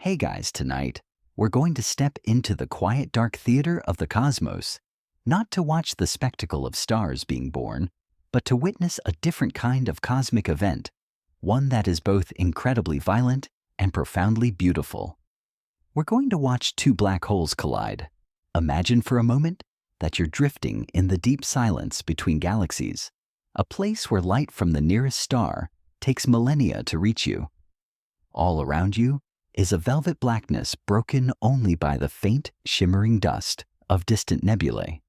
Hey guys, tonight, we're going to step into the quiet dark theater of the cosmos, not to watch the spectacle of stars being born, but to witness a different kind of cosmic event, one that is both incredibly violent and profoundly beautiful. We're going to watch two black holes collide. Imagine for a moment that you're drifting in the deep silence between galaxies, a place where light from the nearest star takes millennia to reach you. All around you is a velvet blackness broken only by the faint, shimmering dust of distant nebulae.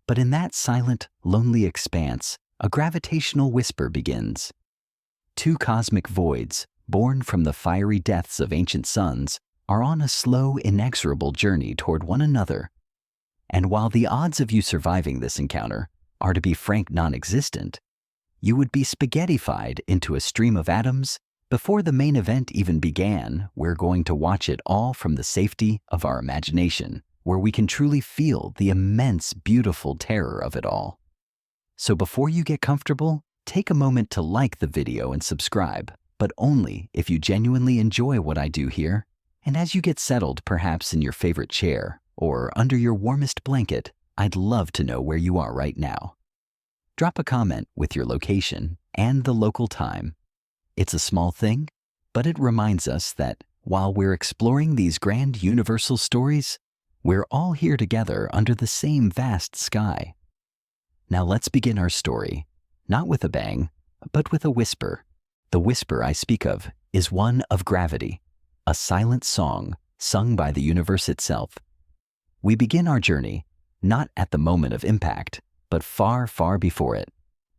But in that silent, lonely expanse, a gravitational whisper begins. Two cosmic voids, born from the fiery deaths of ancient suns, are on a slow, inexorable journey toward one another. And while the odds of you surviving this encounter are, to be frank, non-existent, you would be spaghettified into a stream of atoms. Before the main event even began, we're going to watch it all from the safety of our imagination, where we can truly feel the immense, beautiful terror of it all. So before you get comfortable, take a moment to like the video and subscribe, but only if you genuinely enjoy what I do here. And as you get settled, perhaps in your favorite chair or under your warmest blanket, I'd love to know where you are right now. Drop a comment with your location and the local time. It's a small thing, but it reminds us that while we're exploring these grand universal stories, we're all here together under the same vast sky. Now let's begin our story, not with a bang, but with a whisper. The whisper I speak of is one of gravity, a silent song sung by the universe itself. We begin our journey not at the moment of impact, but far, far before it.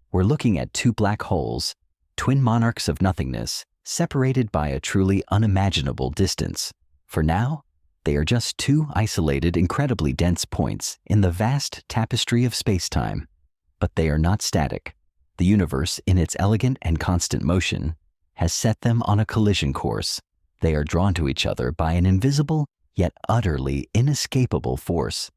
We're looking at two black holes, twin monarchs of nothingness, separated by a truly unimaginable distance. For now, they are just two isolated, incredibly dense points in the vast tapestry of spacetime. But they are not static. The universe, in its elegant and constant motion, has set them on a collision course. They are drawn to each other by an invisible, yet utterly inescapable force.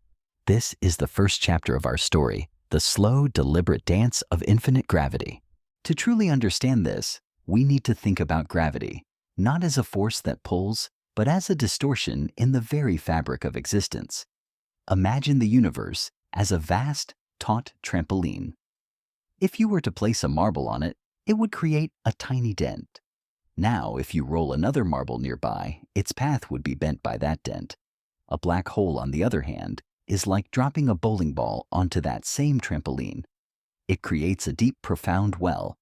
This is the first chapter of our story, the slow, deliberate dance of infinite gravity. To truly understand this, we need to think about gravity, not as a force that pulls, but as a distortion in the very fabric of existence. Imagine the universe as a vast, taut trampoline. If you were to place a marble on it, it would create a tiny dent. Now, if you roll another marble nearby, its path would be bent by that dent. A black hole, on the other hand, is like dropping a bowling ball onto that same trampoline. It creates a deep, profound well,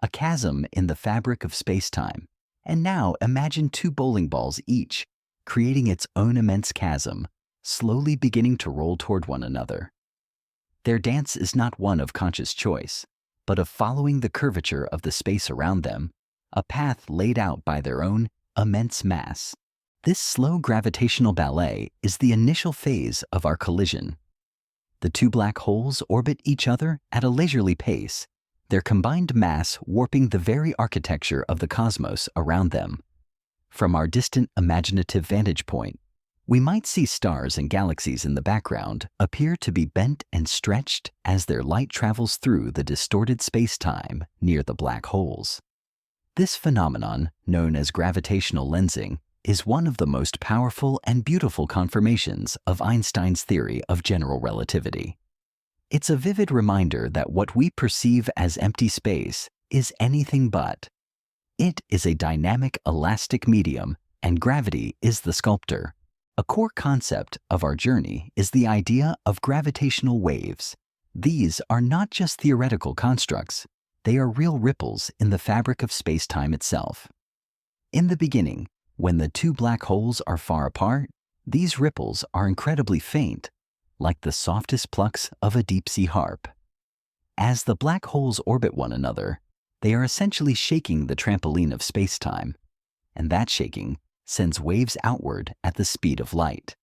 a chasm in the fabric of space-time. And now imagine two bowling balls each, creating its own immense chasm, slowly beginning to roll toward one another. Their dance is not one of conscious choice, but of following the curvature of the space around them, a path laid out by their own immense mass. This slow gravitational ballet is the initial phase of our collision. The two black holes orbit each other at a leisurely pace, their combined mass warping the very architecture of the cosmos around them. From our distant imaginative vantage point, we might see stars and galaxies in the background appear to be bent and stretched as their light travels through the distorted space-time near the black holes. This phenomenon, known as gravitational lensing, is one of the most powerful and beautiful confirmations of Einstein's theory of general relativity. It's a vivid reminder that what we perceive as empty space is anything but. It is a dynamic, elastic medium, and gravity is the sculptor. A core concept of our journey is the idea of gravitational waves. These are not just theoretical constructs, they are real ripples in the fabric of space-time itself. In the beginning, when the two black holes are far apart, these ripples are incredibly faint, like the softest plucks of a deep-sea harp. As the black holes orbit one another, they are essentially shaking the trampoline of space-time, and that shaking sends waves outward at the speed of light.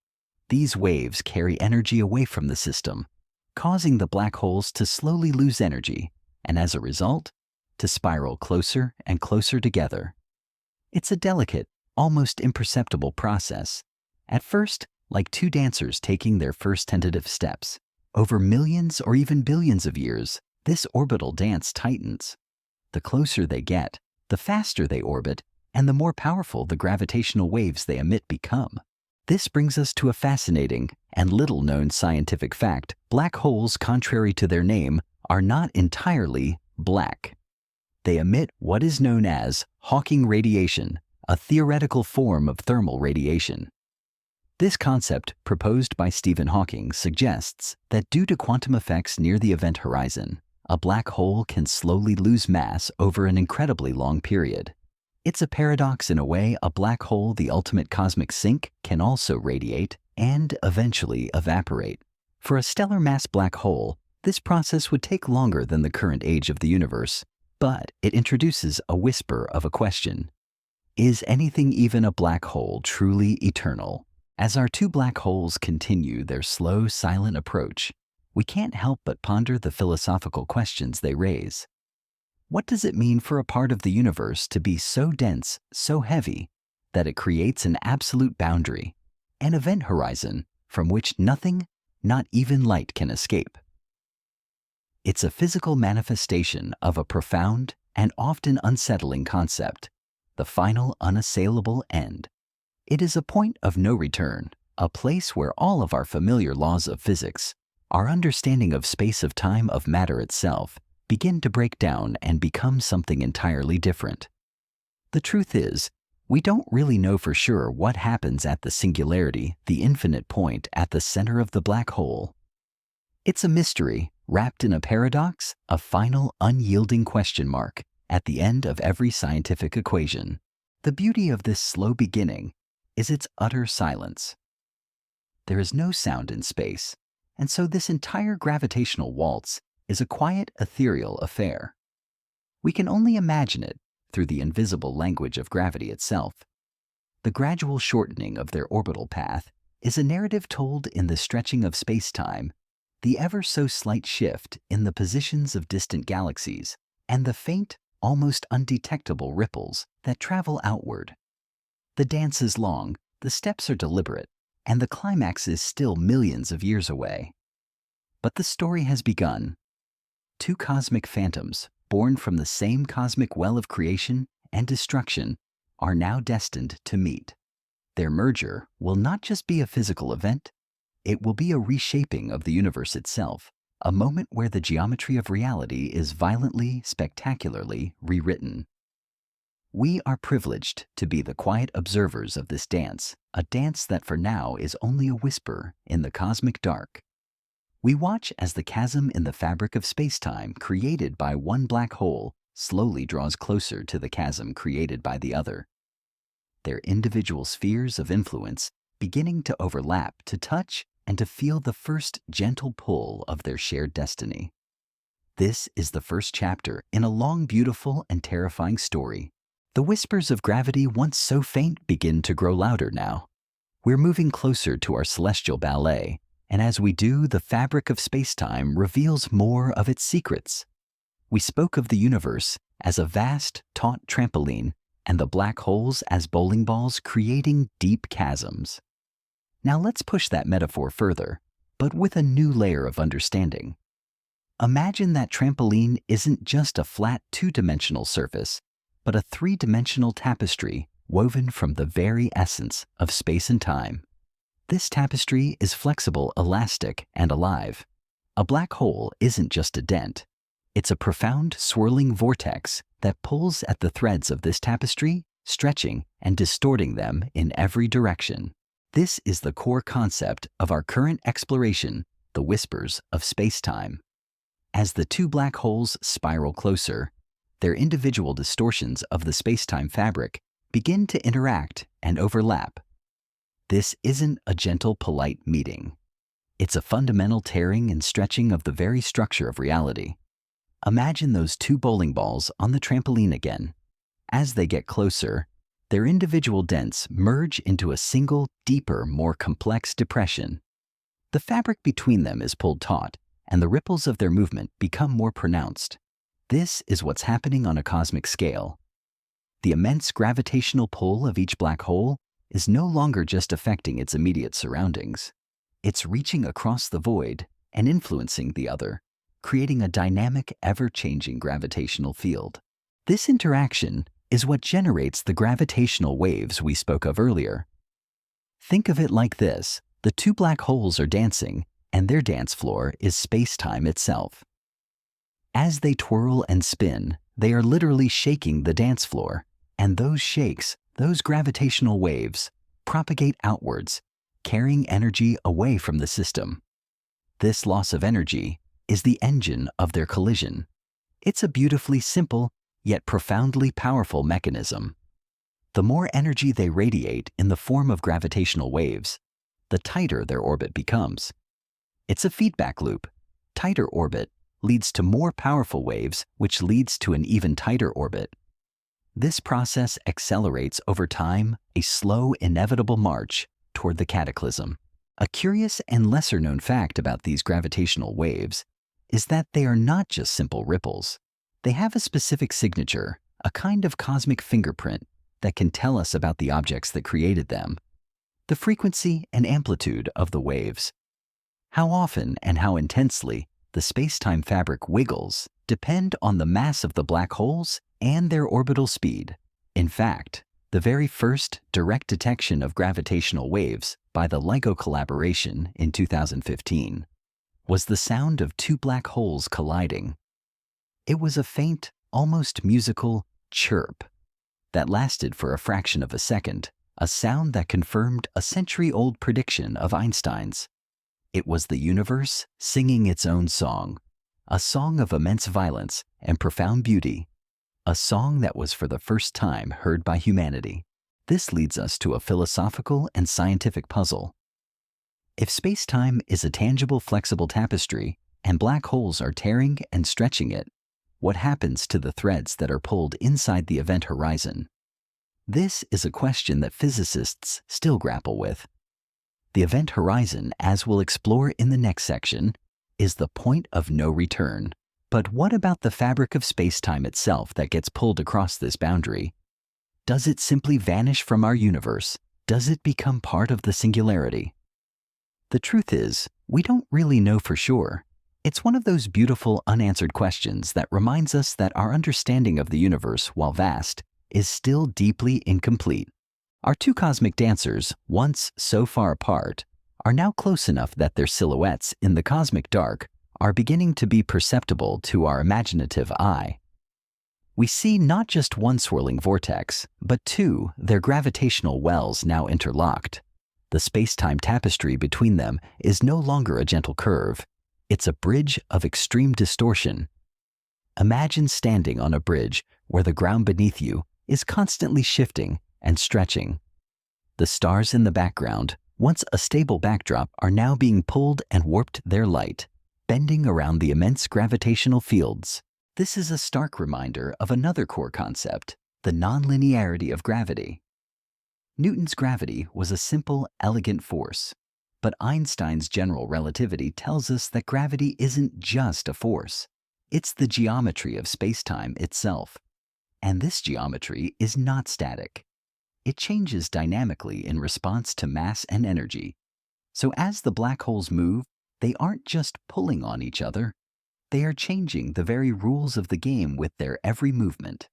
These waves carry energy away from the system, causing the black holes to slowly lose energy, and as a result, to spiral closer and closer together. It's a delicate, almost imperceptible process. At first, like two dancers taking their first tentative steps. Over millions or even billions of years, this orbital dance tightens. The closer they get, the faster they orbit, and the more powerful the gravitational waves they emit become. This brings us to a fascinating and little-known scientific fact. Black holes, contrary to their name, are not entirely black. They emit what is known as Hawking radiation, a theoretical form of thermal radiation. This concept, proposed by Stephen Hawking, suggests that due to quantum effects near the event horizon, a black hole can slowly lose mass over an incredibly long period. It's a paradox in a way. A black hole, the ultimate cosmic sink, can also radiate and eventually evaporate. For a stellar mass black hole, this process would take longer than the current age of the universe, but it introduces a whisper of a question. Is anything, even a black hole, truly eternal? As our two black holes continue their slow, silent approach, we can't help but ponder the philosophical questions they raise. What does it mean for a part of the universe to be so dense, so heavy, that it creates an absolute boundary, an event horizon from which nothing, not even light, can escape? It's a physical manifestation of a profound and often unsettling concept, the final unassailable end. It is a point of no return, a place where all of our familiar laws of physics, our understanding of space, of time, of matter itself, begin to break down and become something entirely different. The truth is, we don't really know for sure what happens at the singularity, the infinite point at the center of the black hole. It's a mystery, wrapped in a paradox, a final, unyielding question mark at the end of every scientific equation. The beauty of this slow beginning is its utter silence. There is no sound in space, and so this entire gravitational waltz is a quiet, ethereal affair. We can only imagine it through the invisible language of gravity itself. The gradual shortening of their orbital path is a narrative told in the stretching of space-time, the ever-so-slight shift in the positions of distant galaxies, and the faint, almost undetectable ripples that travel outward. The dance is long, the steps are deliberate, and the climax is still millions of years away. But the story has begun. Two cosmic phantoms, born from the same cosmic well of creation and destruction, are now destined to meet. Their merger will not just be a physical event, it will be a reshaping of the universe itself, a moment where the geometry of reality is violently, spectacularly rewritten. We are privileged to be the quiet observers of this dance, a dance that for now is only a whisper in the cosmic dark. We watch as the chasm in the fabric of space-time created by one black hole slowly draws closer to the chasm created by the other. Their individual spheres of influence beginning to overlap, to touch, and to feel the first gentle pull of their shared destiny. This is the first chapter in a long, beautiful, and terrifying story. The whispers of gravity, once so faint, begin to grow louder now. We're moving closer to our celestial ballet, and as we do, the fabric of space-time reveals more of its secrets. We spoke of the universe as a vast, taut trampoline, and the black holes as bowling balls creating deep chasms. Now let's push that metaphor further, but with a new layer of understanding. Imagine that trampoline isn't just a flat two-dimensional surface, but a three-dimensional tapestry woven from the very essence of space and time. This tapestry is flexible, elastic, and alive. A black hole isn't just a dent. It's a profound, swirling vortex that pulls at the threads of this tapestry, stretching and distorting them in every direction. This is the core concept of our current exploration, the whispers of space-time. As the two black holes spiral closer, their individual distortions of the space-time fabric begin to interact and overlap. This isn't a gentle, polite meeting. It's a fundamental tearing and stretching of the very structure of reality. Imagine those two bowling balls on the trampoline again. As they get closer, their individual dents merge into a single, deeper, more complex depression. The fabric between them is pulled taut, and the ripples of their movement become more pronounced. This is what's happening on a cosmic scale. The immense gravitational pull of each black hole is no longer just affecting its immediate surroundings. It's reaching across the void and influencing the other, creating a dynamic, ever-changing gravitational field. This interaction is what generates the gravitational waves we spoke of earlier. Think of it like this: the two black holes are dancing, and their dance floor is space-time itself. As they twirl and spin, they are literally shaking the dance floor, and those shakes, those gravitational waves, propagate outwards, carrying energy away from the system. This loss of energy is the engine of their collision. It's a beautifully simple, yet profoundly powerful mechanism. The more energy they radiate in the form of gravitational waves, the tighter their orbit becomes. It's a feedback loop. Tighter orbit leads to more powerful waves, which leads to an even tighter orbit. This process accelerates over time, a slow, inevitable march toward the cataclysm. A curious and lesser-known fact about these gravitational waves is that they are not just simple ripples. They have a specific signature, a kind of cosmic fingerprint that can tell us about the objects that created them. The frequency and amplitude of the waves. How often and how intensely the space-time fabric wiggles depend on the mass of the black holes and their orbital speed. In fact, the very first direct detection of gravitational waves by the LIGO collaboration in 2015 was the sound of two black holes colliding. It was a faint, almost musical chirp that lasted for a fraction of a second, a sound that confirmed a century-old prediction of Einstein's. It was the universe singing its own song, a song of immense violence and profound beauty, a song that was for the first time heard by humanity. This leads us to a philosophical and scientific puzzle. If space-time is a tangible, flexible tapestry and black holes are tearing and stretching it, what happens to the threads that are pulled inside the event horizon? This is a question that physicists still grapple with. The event horizon, as we'll explore in the next section, is the point of no return. But what about the fabric of space-time itself that gets pulled across this boundary? Does it simply vanish from our universe? Does it become part of the singularity? The truth is, we don't really know for sure. It's one of those beautiful unanswered questions that reminds us that our understanding of the universe, while vast, is still deeply incomplete. Our two cosmic dancers, once so far apart, are now close enough that their silhouettes in the cosmic dark are beginning to be perceptible to our imaginative eye. We see not just one swirling vortex, but two, their gravitational wells now interlocked. The space-time tapestry between them is no longer a gentle curve. It's a bridge of extreme distortion. Imagine standing on a bridge where the ground beneath you is constantly shifting and stretching. The stars in the background, once a stable backdrop, are now being pulled and warped their light, bending around the immense gravitational fields. This is a stark reminder of another core concept, the nonlinearity of gravity. Newton's gravity was a simple, elegant force, but Einstein's general relativity tells us that gravity isn't just a force. It's the geometry of space-time itself. And this geometry is not static. It changes dynamically in response to mass and energy. So as the black holes move, they aren't just pulling on each other. They are changing the very rules of the game with their every movement.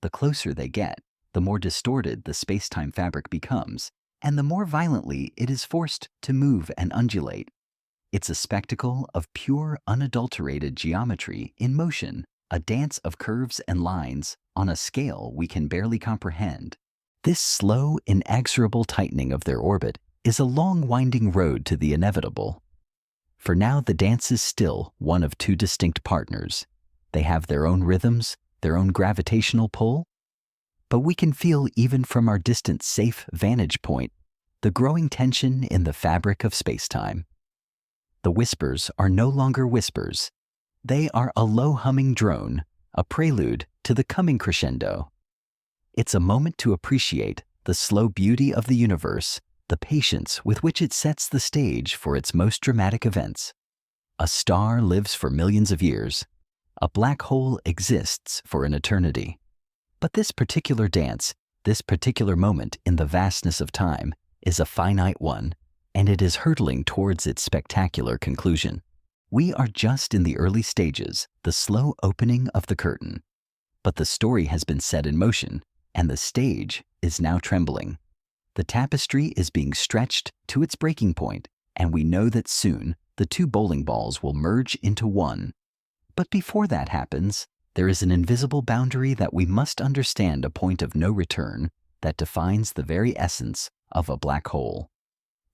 The closer they get, the more distorted the space-time fabric becomes, and the more violently it is forced to move and undulate. It's a spectacle of pure, unadulterated geometry in motion, a dance of curves and lines on a scale we can barely comprehend. This slow, inexorable tightening of their orbit is a long, winding road to the inevitable. For now, the dance is still one of two distinct partners. They have their own rhythms, their own gravitational pull. But we can feel, even from our distant, safe vantage point, the growing tension in the fabric of space-time. The whispers are no longer whispers. They are a low humming drone, a prelude to the coming crescendo. It's a moment to appreciate the slow beauty of the universe, the patience with which it sets the stage for its most dramatic events. A star lives for millions of years. A black hole exists for an eternity. But this particular dance, this particular moment in the vastness of time, is a finite one, and it is hurtling towards its spectacular conclusion. We are just in the early stages, the slow opening of the curtain. But the story has been set in motion, and the stage is now trembling. The tapestry is being stretched to its breaking point, and we know that soon the two bowling balls will merge into one. But before that happens, there is an invisible boundary that we must understand, a point of no return that defines the very essence of a black hole.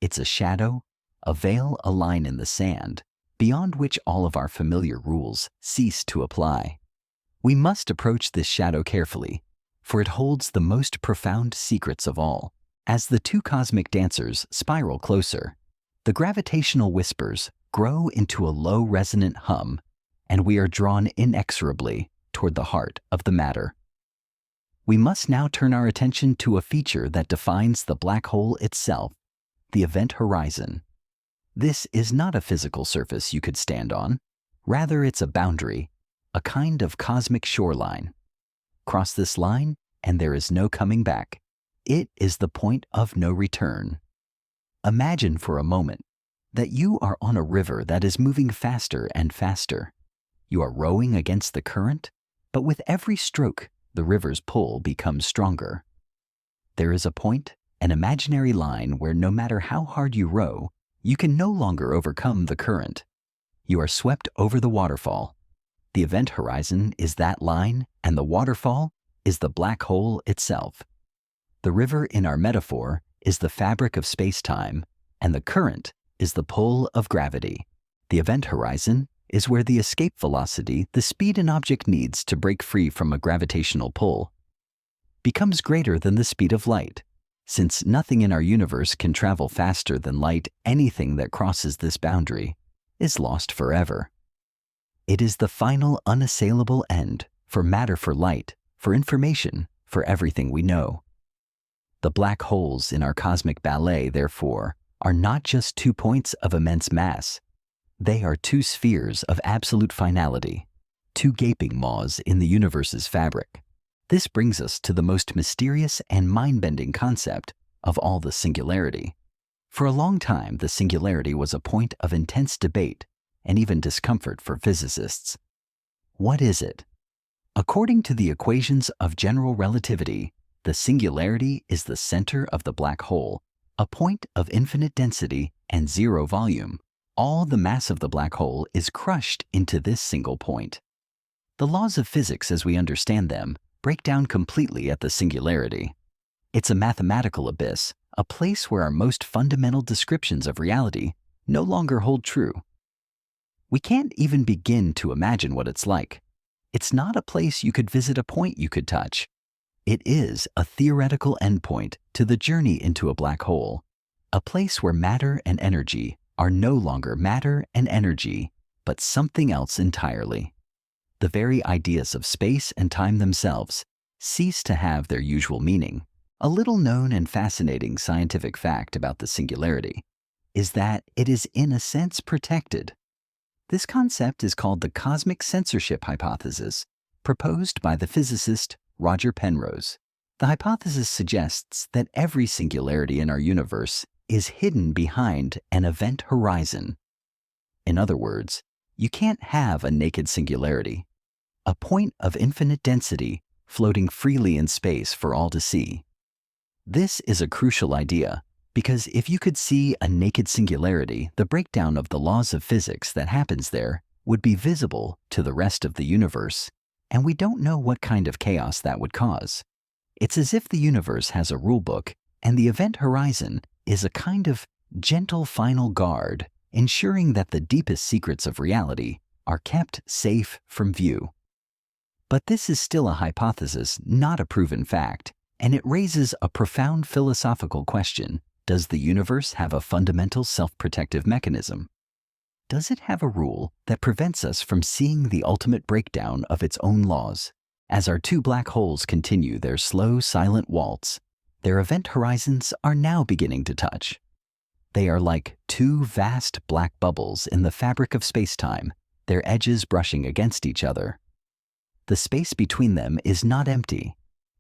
It's a shadow, a veil, a line in the sand, beyond which all of our familiar rules cease to apply. We must approach this shadow carefully, for it holds the most profound secrets of all. As the two cosmic dancers spiral closer, the gravitational whispers grow into a low resonant hum, and we are drawn inexorably toward the heart of the matter. We must now turn our attention to a feature that defines the black hole itself, the event horizon. This is not a physical surface you could stand on. Rather, it's a boundary, a kind of cosmic shoreline. Cross this line, and there is no coming back. It is the point of no return. Imagine for a moment that you are on a river that is moving faster and faster. You are rowing against the current, but with every stroke, the river's pull becomes stronger. There is a point, an imaginary line, where no matter how hard you row, you can no longer overcome the current. You are swept over the waterfall. The event horizon is that line, and the waterfall is the black hole itself. The river in our metaphor is the fabric of spacetime, and the current is the pull of gravity. The event horizon is where the escape velocity, the speed an object needs to break free from a gravitational pull, becomes greater than the speed of light. Since nothing in our universe can travel faster than light, anything that crosses this boundary is lost forever. It is the final unassailable end for matter, for light, for information, for everything we know. The black holes in our cosmic ballet, therefore, are not just 2 points of immense mass. They are 2 spheres of absolute finality, 2 gaping maws in the universe's fabric. This brings us to the most mysterious and mind-bending concept of all, the singularity. For a long time, the singularity was a point of intense debate and even discomfort for physicists. What is it? According to the equations of general relativity, the singularity is the center of the black hole, a point of infinite density and 0 volume. All the mass of the black hole is crushed into this single point. The laws of physics as we understand them break down completely at the singularity. It's a mathematical abyss, a place where our most fundamental descriptions of reality no longer hold true. We can't even begin to imagine what it's like. It's not a place you could visit, a point you could touch. It is a theoretical endpoint to the journey into a black hole, a place where matter and energy are no longer matter and energy, but something else entirely. The very ideas of space and time themselves cease to have their usual meaning. A little known and fascinating scientific fact about the singularity is that it is in a sense protected. This concept is called the cosmic censorship hypothesis, proposed by the physicist Roger Penrose. The hypothesis suggests that every singularity in our universe is hidden behind an event horizon. In other words, you can't have a naked singularity, a point of infinite density floating freely in space for all to see. This is a crucial idea, because if you could see a naked singularity, the breakdown of the laws of physics that happens there would be visible to the rest of the universe, and we don't know what kind of chaos that would cause. It's as if the universe has a rulebook, and the event horizon is a kind of gentle final guard, ensuring that the deepest secrets of reality are kept safe from view. But this is still a hypothesis, not a proven fact, and it raises a profound philosophical question. Does the universe have a fundamental self-protective mechanism? Does it have a rule that prevents us from seeing the ultimate breakdown of its own laws? As our 2 black holes continue their slow, silent waltz, their event horizons are now beginning to touch. They are like 2 vast black bubbles in the fabric of space-time, their edges brushing against each other. The space between them is not empty.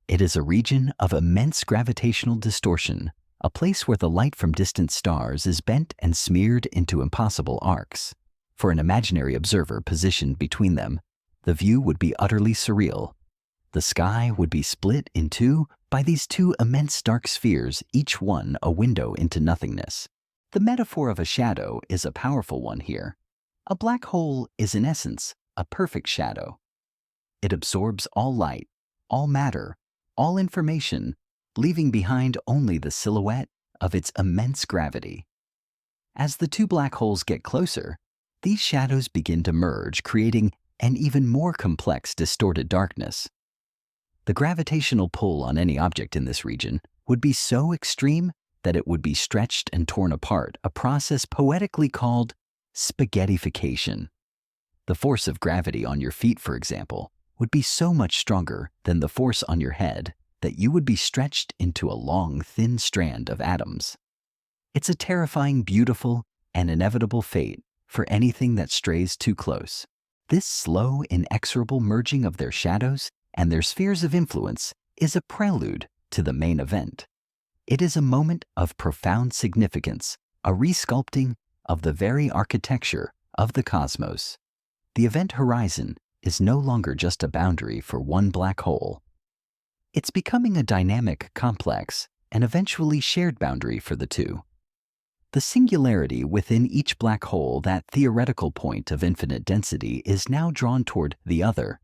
It is a region of immense gravitational distortion, a place where the light from distant stars is bent and smeared into impossible arcs. For an imaginary observer positioned between them, the view would be utterly surreal. The sky would be split in 2, by these two immense dark spheres, each one a window into nothingness. The metaphor of a shadow is a powerful one here. A black hole is in essence a perfect shadow. It absorbs all light, all matter, all information, leaving behind only the silhouette of its immense gravity. As the two black holes get closer, these shadows begin to merge, creating an even more complex, distorted darkness. The gravitational pull on any object in this region would be so extreme that it would be stretched and torn apart, a process poetically called spaghettification. The force of gravity on your feet, for example, would be so much stronger than the force on your head that you would be stretched into a long, thin strand of atoms. It's a terrifying, beautiful, and inevitable fate for anything that strays too close. This slow, inexorable merging of their shadows and their spheres of influence is a prelude to the main event. It is a moment of profound significance, a resculpting of the very architecture of the cosmos. The event horizon is no longer just a boundary for one black hole. It's becoming a dynamic, complex, and eventually shared boundary for the two. The singularity within each black hole, that theoretical point of infinite density, is now drawn toward the other,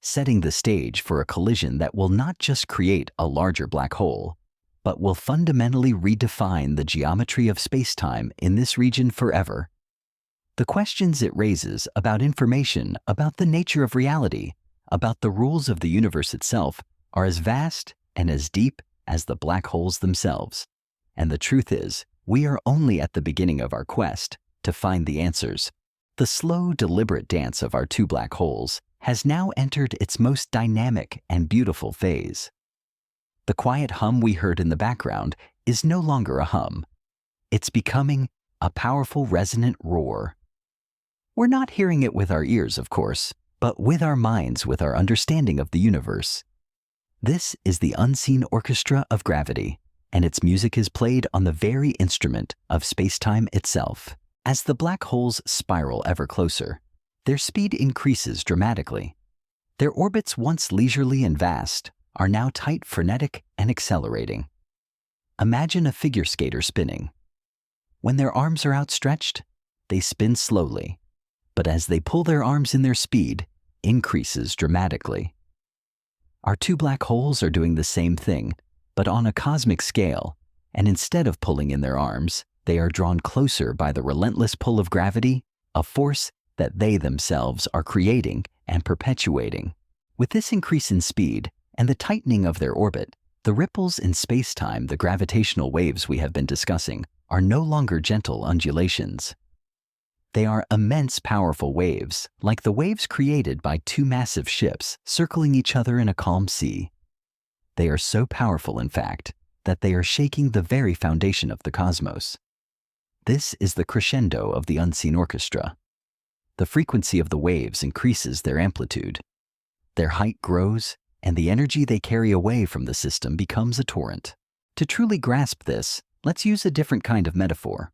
setting the stage for a collision that will not just create a larger black hole, but will fundamentally redefine the geometry of spacetime in this region forever. The questions it raises about information, about the nature of reality, about the rules of the universe itself, are as vast and as deep as the black holes themselves. And the truth is, we are only at the beginning of our quest to find the answers. The slow, deliberate dance of our two black holes has now entered its most dynamic and beautiful phase. The quiet hum we heard in the background is no longer a hum. It's becoming a powerful, resonant roar. We're not hearing it with our ears, of course, but with our minds, with our understanding of the universe. This is the unseen orchestra of gravity, and its music is played on the very instrument of spacetime itself. As the black holes spiral ever closer, their speed increases dramatically. Their orbits, once leisurely and vast, are now tight, frenetic, and accelerating. Imagine a figure skater spinning. When their arms are outstretched, they spin slowly, but as they pull their arms in, their speed increases dramatically. Our two black holes are doing the same thing, but on a cosmic scale, and instead of pulling in their arms, they are drawn closer by the relentless pull of gravity, a force that they themselves are creating and perpetuating. With this increase in speed and the tightening of their orbit, the ripples in space-time, the gravitational waves we have been discussing, are no longer gentle undulations. They are immense, powerful waves, like the waves created by two massive ships circling each other in a calm sea. They are so powerful, in fact, that they are shaking the very foundation of the cosmos. This is the crescendo of the unseen orchestra. The frequency of the waves increases their amplitude. Their height grows, and the energy they carry away from the system becomes a torrent. To truly grasp this, let's use a different kind of metaphor.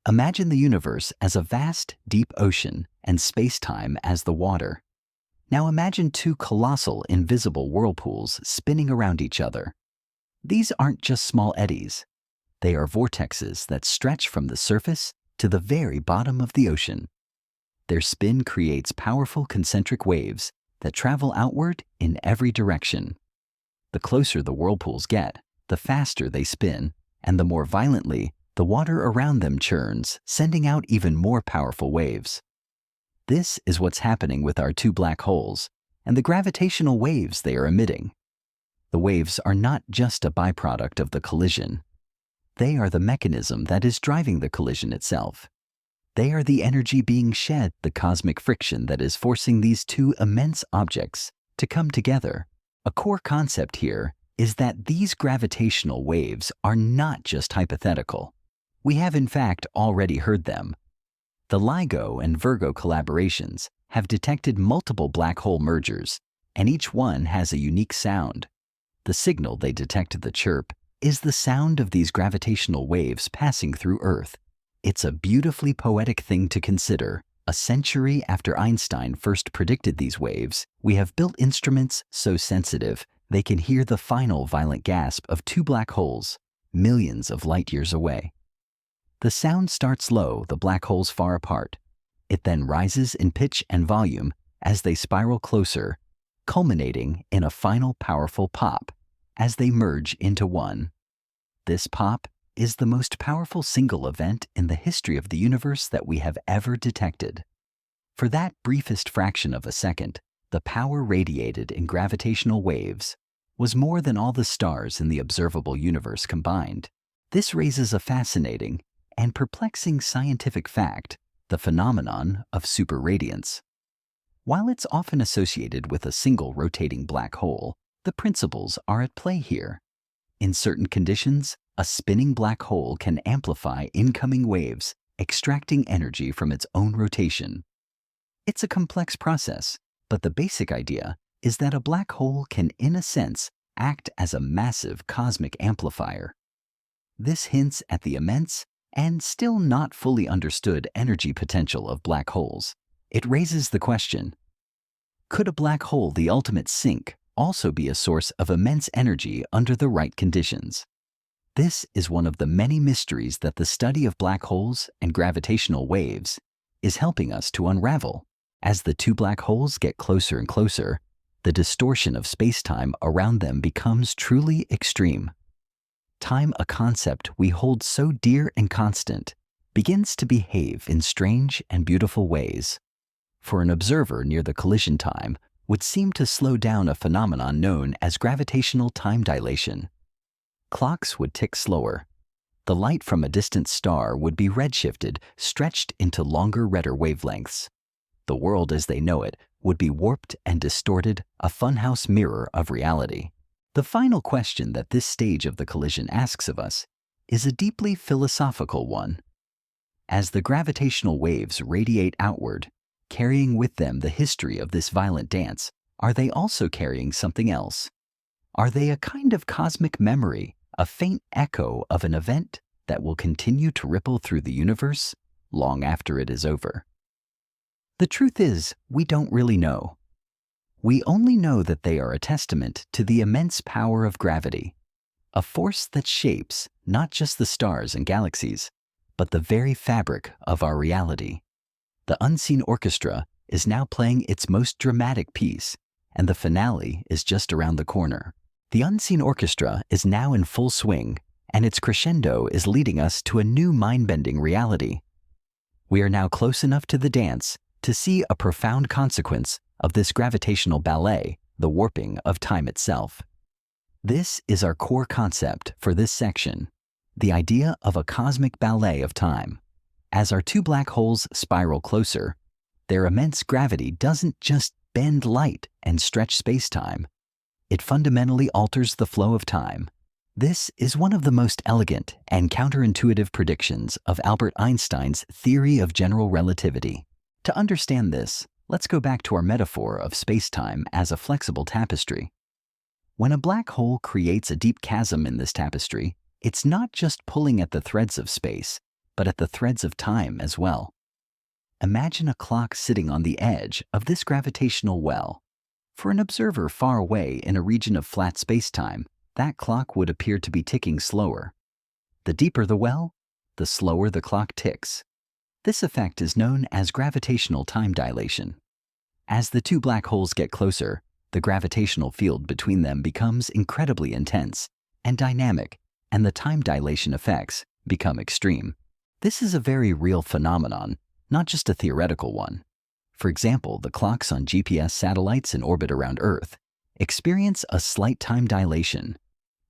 Imagine the universe as a vast, deep ocean and space-time as the water. Now imagine two colossal, invisible whirlpools spinning around each other. These aren't just small eddies. They are vortexes that stretch from the surface to the very bottom of the ocean. Their spin creates powerful concentric waves that travel outward in every direction. The closer the whirlpools get, the faster they spin, and the more violently the water around them churns, sending out even more powerful waves. This is what's happening with our two black holes and the gravitational waves they are emitting. The waves are not just a byproduct of the collision. They are the mechanism that is driving the collision itself. They are the energy being shed, the cosmic friction that is forcing these two immense objects to come together. A core concept here is that these gravitational waves are not just hypothetical. We have in fact already heard them. The LIGO and Virgo collaborations have detected multiple black hole mergers, and each one has a unique sound. The signal they detected, the chirp, is the sound of these gravitational waves passing through Earth. It's a beautifully poetic thing to consider. A century after Einstein first predicted these waves, we have built instruments so sensitive They can hear the final violent gasp of two black holes, millions of light years away. The sound starts low, the black holes far apart. It then rises in pitch and volume as they spiral closer, culminating in a final powerful pop as they merge into one. This pop is the most powerful single event in the history of the universe that we have ever detected. For that briefest fraction of a second, the power radiated in gravitational waves was more than all the stars in the observable universe combined. This raises a fascinating and perplexing scientific fact, the phenomenon of superradiance. While it's often associated with a single rotating black hole, the principles are at play here. In certain conditions, a spinning black hole can amplify incoming waves, extracting energy from its own rotation. It's a complex process, but the basic idea is that a black hole can, in a sense, act as a massive cosmic amplifier. This hints at the immense and still not fully understood energy potential of black holes. It raises the question, could a black hole, the ultimate sink, also be a source of immense energy under the right conditions? This is one of the many mysteries that the study of black holes and gravitational waves is helping us to unravel. As the two black holes get closer and closer, the distortion of spacetime around them becomes truly extreme. Time, a concept we hold so dear and constant, begins to behave in strange and beautiful ways. For an observer near the collision, time would seem to slow down, a phenomenon known as gravitational time dilation. Clocks would tick slower. The light from a distant star would be redshifted, stretched into longer, redder wavelengths. The world as they know it would be warped and distorted, a funhouse mirror of reality. The final question that this stage of the collision asks of us is a deeply philosophical one. As the gravitational waves radiate outward, carrying with them the history of this violent dance, are they also carrying something else? Are they a kind of cosmic memory, a faint echo of an event that will continue to ripple through the universe long after it is over? The truth is, we don't really know. We only know that they are a testament to the immense power of gravity, a force that shapes not just the stars and galaxies, but the very fabric of our reality. The unseen orchestra is now playing its most dramatic piece, and the finale is just around the corner. The unseen orchestra is now in full swing, and its crescendo is leading us to a new mind-bending reality. We are now close enough to the dance to see a profound consequence of this gravitational ballet, the warping of time itself. This is our core concept for this section, the idea of a cosmic ballet of time. As our two black holes spiral closer, their immense gravity doesn't just bend light and stretch space-time. It fundamentally alters the flow of time. This is one of the most elegant and counterintuitive predictions of Albert Einstein's theory of general relativity. To understand this, let's go back to our metaphor of space-time as a flexible tapestry. When a black hole creates a deep chasm in this tapestry, it's not just pulling at the threads of space, but at the threads of time as well. Imagine a clock sitting on the edge of this gravitational well. For an observer far away in a region of flat space-time, that clock would appear to be ticking slower. The deeper the well, the slower the clock ticks. This effect is known as gravitational time dilation. As the two black holes get closer, the gravitational field between them becomes incredibly intense and dynamic, and the time dilation effects become extreme. This is a very real phenomenon, not just a theoretical one. For example, the clocks on GPS satellites in orbit around Earth experience a slight time dilation.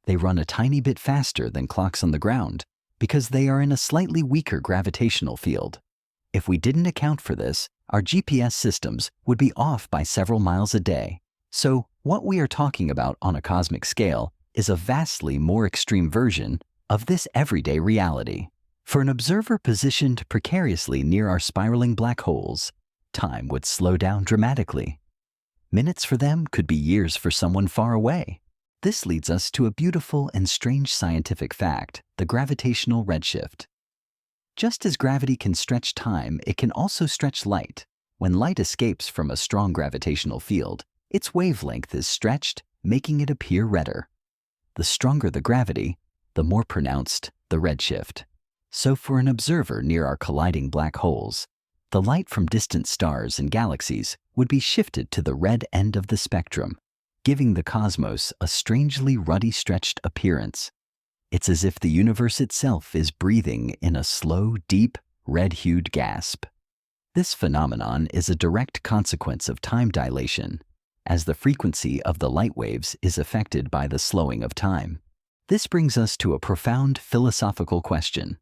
They run a tiny bit faster than clocks on the ground because they are in a slightly weaker gravitational field. If we didn't account for this, our GPS systems would be off by several miles a day. So, what we are talking about on a cosmic scale is a vastly more extreme version of this everyday reality. For an observer positioned precariously near our spiraling black holes, time would slow down dramatically. Minutes for them could be years for someone far away. This leads us to a beautiful and strange scientific fact, the gravitational redshift. Just as gravity can stretch time, it can also stretch light. When light escapes from a strong gravitational field, its wavelength is stretched making it appear redder. The stronger the gravity, the more pronounced the redshift. So for an observer near our colliding black holes, the light from distant stars and galaxies would be shifted to the red end of the spectrum, giving the cosmos a strangely ruddy stretched appearance. It's as if the universe itself is breathing in a slow, deep, red-hued gasp. This phenomenon is a direct consequence of time dilation, as the frequency of the light waves is affected by the slowing of time. This brings us to a profound philosophical question.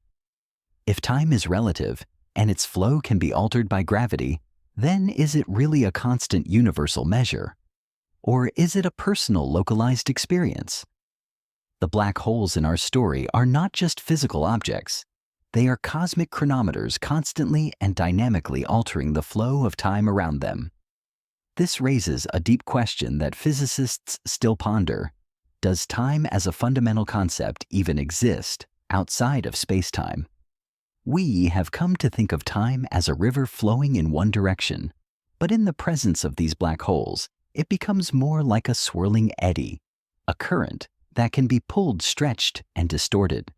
If time is relative, and its flow can be altered by gravity, then is it really a constant universal measure? Or is it a personal, localized experience? The black holes in our story are not just physical objects. They are cosmic chronometers constantly and dynamically altering the flow of time around them. This raises a deep question that physicists still ponder. Does time as a fundamental concept even exist outside of spacetime? We have come to think of time as a river flowing in one direction, but in the presence of these black holes, it becomes more like a swirling eddy, a current that can be pulled, stretched, and distorted.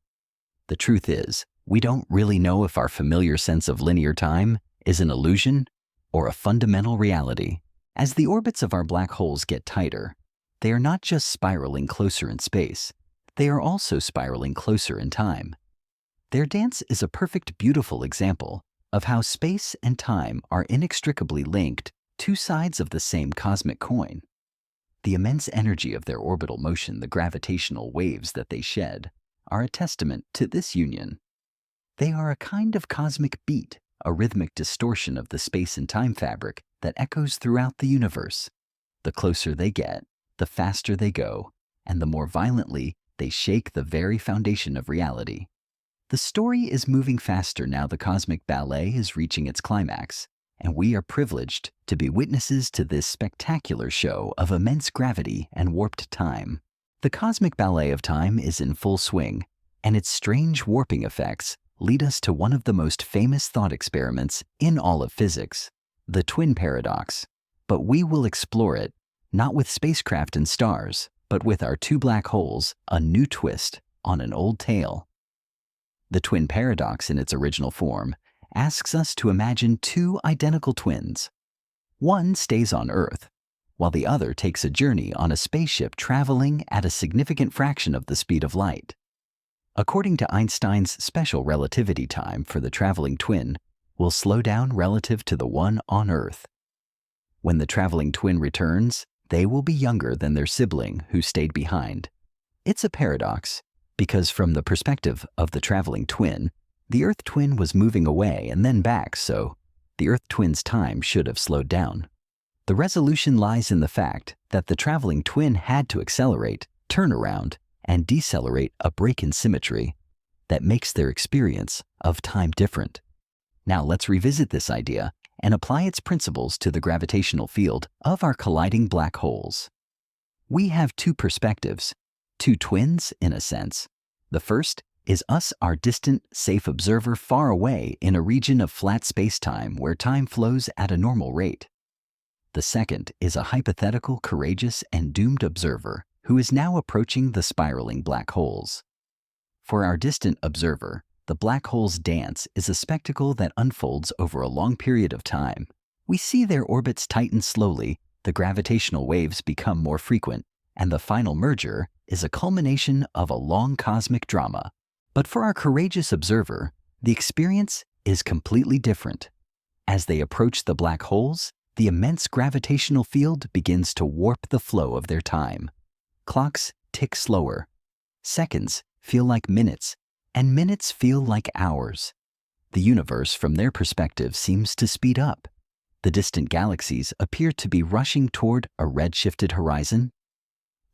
The truth is, we don't really know if our familiar sense of linear time is an illusion or a fundamental reality. As the orbits of our black holes get tighter, they are not just spiraling closer in space, they are also spiraling closer in time. Their dance is a perfect, beautiful example of how space and time are inextricably linked, two sides of the same cosmic coin. The immense energy of their orbital motion, the gravitational waves that they shed, are a testament to this union. They are a kind of cosmic beat, a rhythmic distortion of the space and time fabric that echoes throughout the universe. The closer they get, the faster they go, and the more violently they shake the very foundation of reality. The story is moving faster now. The cosmic ballet is reaching its climax, and we are privileged to be witnesses to this spectacular show of immense gravity and warped time. The cosmic ballet of time is in full swing, and its strange warping effects lead us to one of the most famous thought experiments in all of physics, the twin paradox. But we will explore it, not with spacecraft and stars, but with our two black holes, a new twist on an old tale. The twin paradox in its original form asks us to imagine two identical twins. One stays on Earth, while the other takes a journey on a spaceship traveling at a significant fraction of the speed of light. According to Einstein's special relativity, time for the traveling twin will slow down relative to the one on Earth. When the traveling twin returns, they will be younger than their sibling who stayed behind. It's a paradox, because from the perspective of the traveling twin, the Earth twin was moving away and then back, so the Earth twin's time should have slowed down. The resolution lies in the fact that the traveling twin had to accelerate, turn around, and decelerate, a break in symmetry that makes their experience of time different. Now let's revisit this idea and apply its principles to the gravitational field of our colliding black holes. We have two perspectives, two twins in a sense. The first is us, our distant, safe observer far away in a region of flat space-time where time flows at a normal rate. The second is a hypothetical, courageous, and doomed observer who is now approaching the spiraling black holes. For our distant observer, the black hole's dance is a spectacle that unfolds over a long period of time. We see their orbits tighten slowly, the gravitational waves become more frequent, and the final merger is a culmination of a long cosmic drama. But for our courageous observer, the experience is completely different. As they approach the black holes, the immense gravitational field begins to warp the flow of their time. Clocks tick slower. Seconds feel like minutes, and minutes feel like hours. The universe, from their perspective, seems to speed up. The distant galaxies appear to be rushing toward a red-shifted horizon.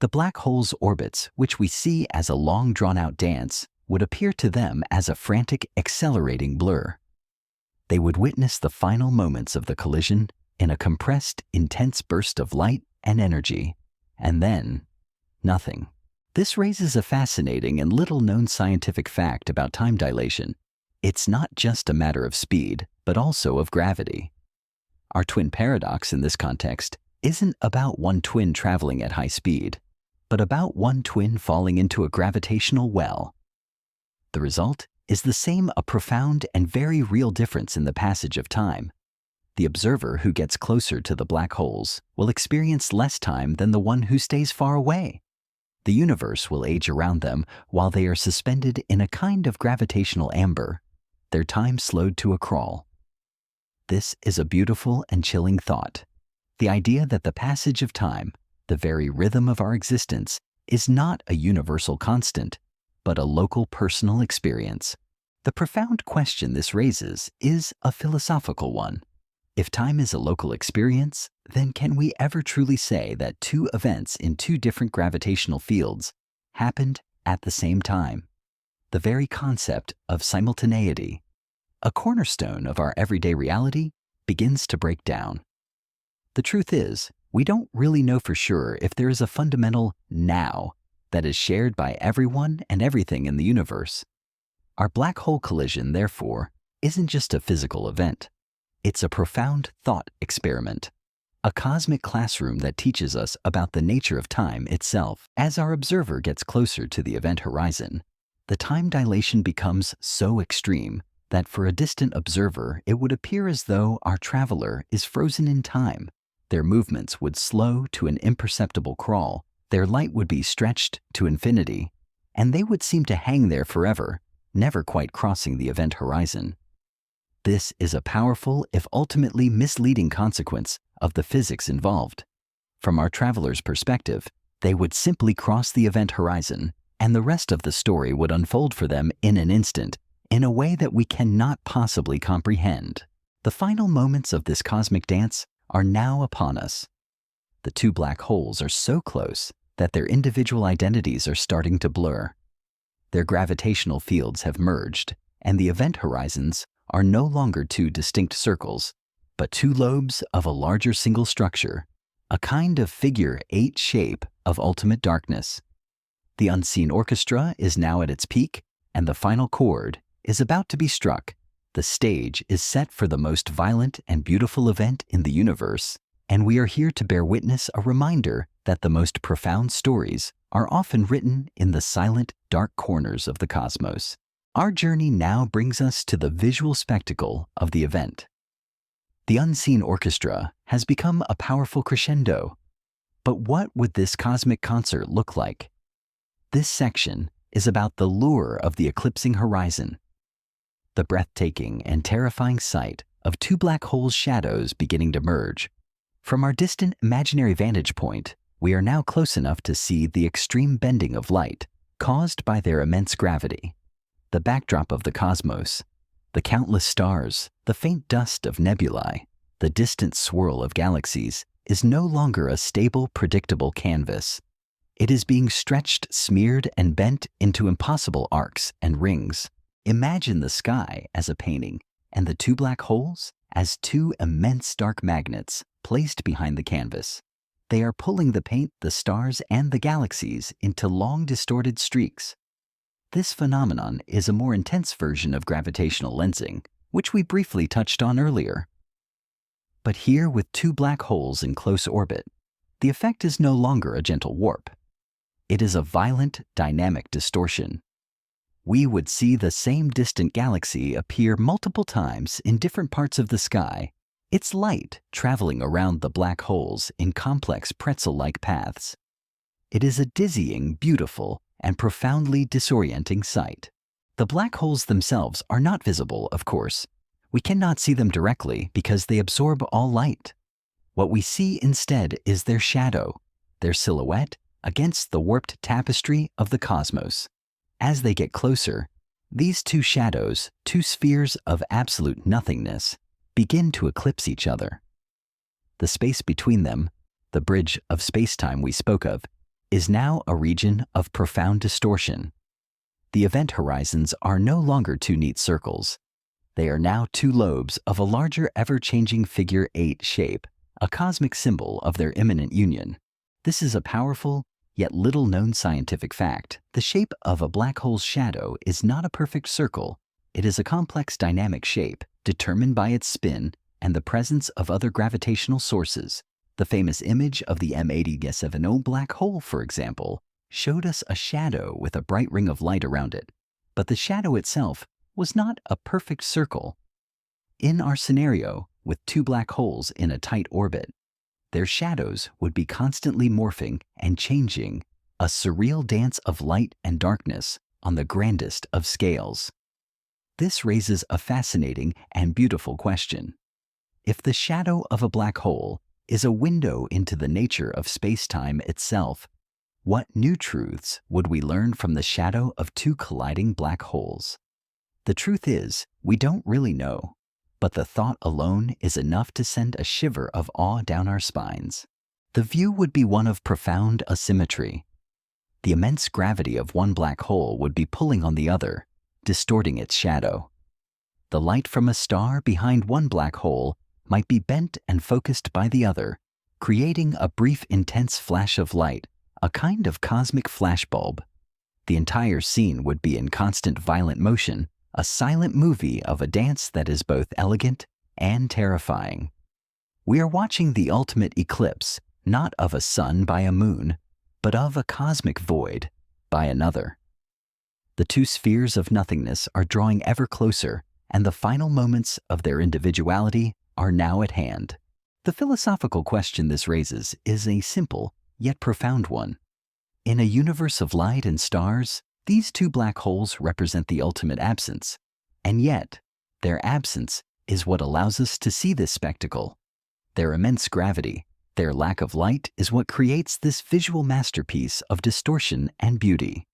The black hole's orbits, which we see as a long drawn-out dance, would appear to them as a frantic, accelerating blur. They would witness the final moments of the collision in a compressed, intense burst of light and energy, and then nothing. This raises a fascinating and little-known scientific fact about time dilation. It's not just a matter of speed, but also of gravity. Our twin paradox in this context isn't about one twin traveling at high speed. but about one twin falling into a gravitational well. The result is the same, a profound and very real difference in the passage of time. The observer who gets closer to the black holes will experience less time than the one who stays far away. The universe will age around them while they are suspended in a kind of gravitational amber, their time slowed to a crawl. This is a beautiful and chilling thought. The idea that the passage of time, the very rhythm of our existence, is not a universal constant, but a local personal experience. The profound question this raises is a philosophical one. If time is a local experience, then can we ever truly say that two events in two different gravitational fields happened at the same time? The very concept of simultaneity, a cornerstone of our everyday reality, begins to break down. The truth is, we don't really know for sure if there is a fundamental now that is shared by everyone and everything in the universe. Our black hole collision, therefore, isn't just a physical event. It's a profound thought experiment, a cosmic classroom that teaches us about the nature of time itself. As our observer gets closer to the event horizon, the time dilation becomes so extreme that for a distant observer it would appear as though our traveler is frozen in time. Their movements would slow to an imperceptible crawl, their light would be stretched to infinity, and they would seem to hang there forever, never quite crossing the event horizon. This is a powerful, if ultimately misleading, consequence of the physics involved. From our traveler's perspective, they would simply cross the event horizon, and the rest of the story would unfold for them in an instant, in a way that we cannot possibly comprehend. The final moments of this cosmic dance are now upon us. The two black holes are so close that their individual identities are starting to blur. Their gravitational fields have merged, and the event horizons are no longer two distinct circles, but two lobes of a larger single structure, a kind of figure 8 shape of ultimate darkness. The unseen orchestra is now at its peak, and the final chord is about to be struck. The stage is set for the most violent and beautiful event in the universe, and we are here to bear witness, a reminder that the most profound stories are often written in the silent, dark corners of the cosmos. Our journey now brings us to the visual spectacle of the event. The unseen orchestra has become a powerful crescendo. But what would this cosmic concert look like? This section is about the lure of the eclipsing horizon, the breathtaking and terrifying sight of two black holes' shadows beginning to merge. From our distant imaginary vantage point, we are now close enough to see the extreme bending of light caused by their immense gravity. The backdrop of the cosmos, the countless stars, the faint dust of nebulae, the distant swirl of galaxies, is no longer a stable, predictable canvas. It is being stretched, smeared, and bent into impossible arcs and rings. Imagine the sky as a painting, and the two black holes as two immense dark magnets placed behind the canvas. They are pulling the paint, the stars, and the galaxies into long, distorted streaks. This phenomenon is a more intense version of gravitational lensing, which we briefly touched on earlier. But here, with two black holes in close orbit, the effect is no longer a gentle warp. It is a violent, dynamic distortion. We would see the same distant galaxy appear multiple times in different parts of the sky, its light traveling around the black holes in complex pretzel-like paths. It is a dizzying, beautiful, and profoundly disorienting sight. The black holes themselves are not visible, of course. We cannot see them directly because they absorb all light. What we see instead is their shadow, their silhouette against the warped tapestry of the cosmos. As they get closer, these two shadows, two spheres of absolute nothingness, begin to eclipse each other. The space between them, the bridge of spacetime we spoke of, is now a region of profound distortion. The event horizons are no longer two neat circles. They are now two lobes of a larger, ever-changing figure 8 shape, a cosmic symbol of their imminent union. This is a powerful, yet little-known scientific fact. The shape of a black hole's shadow is not a perfect circle. It is a complex, dynamic shape, determined by its spin and the presence of other gravitational sources. The famous image of the M8070 black hole, for example, showed us a shadow with a bright ring of light around it, but the shadow itself was not a perfect circle. In our scenario, with two black holes in a tight orbit, their shadows would be constantly morphing and changing, a surreal dance of light and darkness on the grandest of scales. This raises a fascinating and beautiful question. If the shadow of a black hole is a window into the nature of spacetime itself, what new truths would we learn from the shadow of two colliding black holes? The truth is, we don't really know, but the thought alone is enough to send a shiver of awe down our spines. The view would be one of profound asymmetry. The immense gravity of one black hole would be pulling on the other, distorting its shadow. The light from a star behind one black hole might be bent and focused by the other, creating a brief intense flash of light, a kind of cosmic flashbulb. The entire scene would be in constant violent motion, a silent movie of a dance that is both elegant and terrifying. We are watching the ultimate eclipse, not of a sun by a moon, but of a cosmic void by another. The two spheres of nothingness are drawing ever closer, and the final moments of their individuality are now at hand. The philosophical question this raises is a simple yet profound one. In a universe of light and stars, these two black holes represent the ultimate absence, and yet their absence is what allows us to see this spectacle. Their immense gravity, their lack of light is what creates this visual masterpiece of distortion and beauty.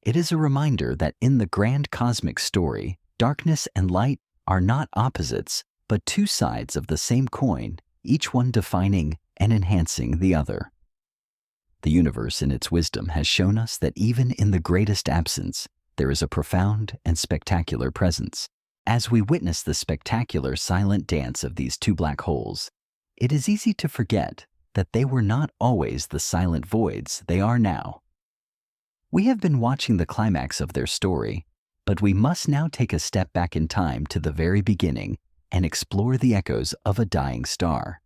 It is a reminder that in the grand cosmic story, darkness and light are not opposites, but two sides of the same coin, each one defining and enhancing the other. The universe in its wisdom has shown us that even in the greatest absence, there is a profound and spectacular presence. As we witness the spectacular silent dance of these two black holes, it is easy to forget that they were not always the silent voids they are now. We have been watching the climax of their story, but we must now take a step back in time to the very beginning and explore the echoes of a dying star.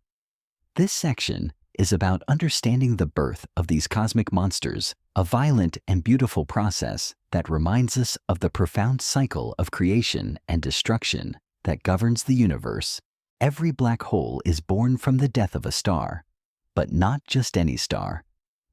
This section is about understanding the birth of these cosmic monsters, a violent and beautiful process that reminds us of the profound cycle of creation and destruction that governs the universe. Every black hole is born from the death of a star, but not just any star.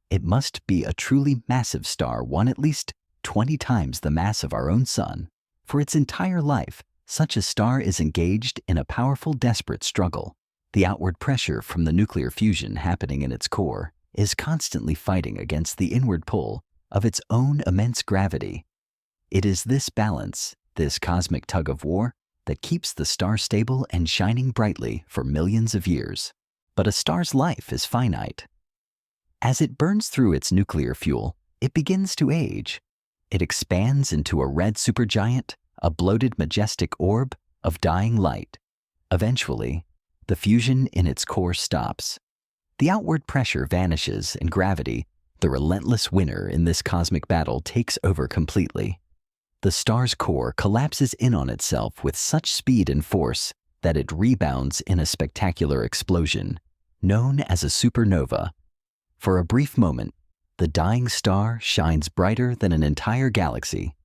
It must be a truly massive star, one at least 20 times the mass of our own sun. For its entire life, such a star is engaged in a powerful, desperate struggle. The outward pressure from the nuclear fusion happening in its core is constantly fighting against the inward pull of its own immense gravity. It is this balance, this cosmic tug-of-war, that keeps the star stable and shining brightly for millions of years. But a star's life is finite. As it burns through its nuclear fuel, it begins to age. It expands into a red supergiant, a bloated, majestic orb of dying light. Eventually, the fusion in its core stops. The outward pressure vanishes and gravity, the relentless winner in this cosmic battle, takes over completely. The star's core collapses in on itself with such speed and force that it rebounds in a spectacular explosion, known as a supernova. For a brief moment, the dying star shines brighter than an entire galaxy,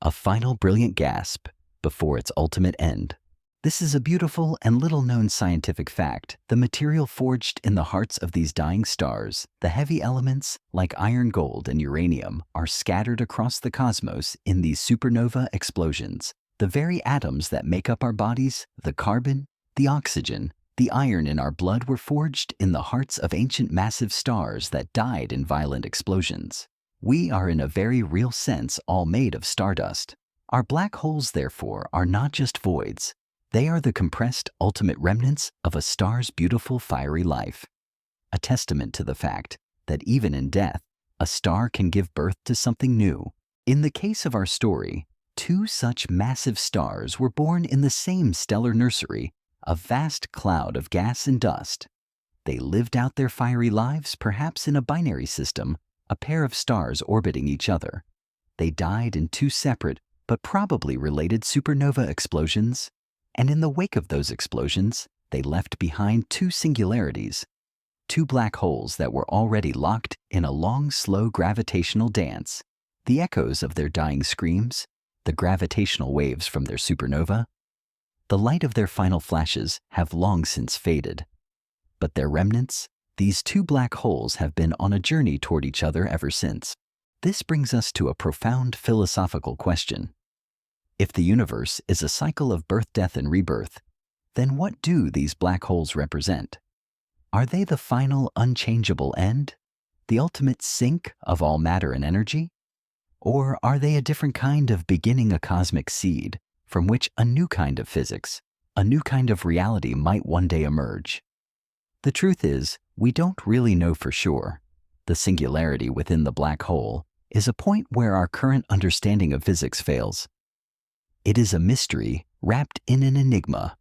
a final brilliant gasp before its ultimate end. This is a beautiful and little-known scientific fact. The material forged in the hearts of these dying stars, the heavy elements like iron, gold, and uranium, are scattered across the cosmos in these supernova explosions. The very atoms that make up our bodies, the carbon, the oxygen, the iron in our blood, were forged in the hearts of ancient massive stars that died in violent explosions. We are in a very real sense all made of stardust. Our black holes, therefore, are not just voids. They are the compressed ultimate remnants of a star's beautiful fiery life, a testament to the fact that even in death, a star can give birth to something new. In the case of our story, two such massive stars were born in the same stellar nursery, a vast cloud of gas and dust. They lived out their fiery lives, perhaps in a binary system, a pair of stars orbiting each other. They died in two separate but probably related supernova explosions, and in the wake of those explosions, they left behind two singularities, two black holes that were already locked in a long, slow gravitational dance. The echoes of their dying screams, the gravitational waves from their supernova, the light of their final flashes have long since faded. But their remnants, these two black holes have been on a journey toward each other ever since. This brings us to a profound philosophical question. If the universe is a cycle of birth, death, and rebirth, then what do these black holes represent? Are they the final unchangeable end, the ultimate sink of all matter and energy? Or are they a different kind of beginning, a cosmic seed from which a new kind of physics, a new kind of reality might one day emerge? The truth is, we don't really know for sure. The singularity within the black hole is a point where our current understanding of physics fails. It is a mystery wrapped in an enigma,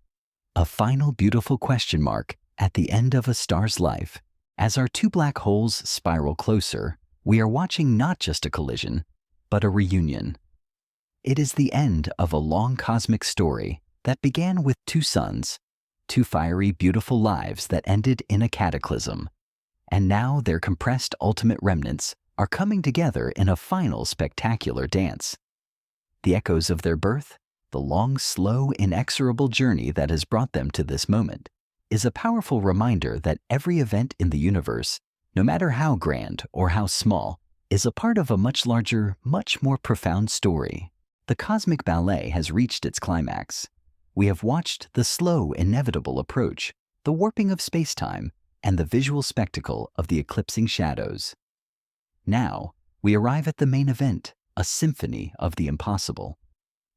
a final beautiful question mark at the end of a star's life. As our two black holes spiral closer, we are watching not just a collision, but a reunion. It is the end of a long cosmic story that began with two suns, two fiery, beautiful lives that ended in a cataclysm. And now their compressed ultimate remnants are coming together in a final spectacular dance. The echoes of their birth, the long, slow, inexorable journey that has brought them to this moment, is a powerful reminder that every event in the universe, no matter how grand or how small, is a part of a much larger, much more profound story. The cosmic ballet has reached its climax. We have watched the slow, inevitable approach, the warping of spacetime, and the visual spectacle of the eclipsing shadows. Now, we arrive at the main event, a symphony of the impossible.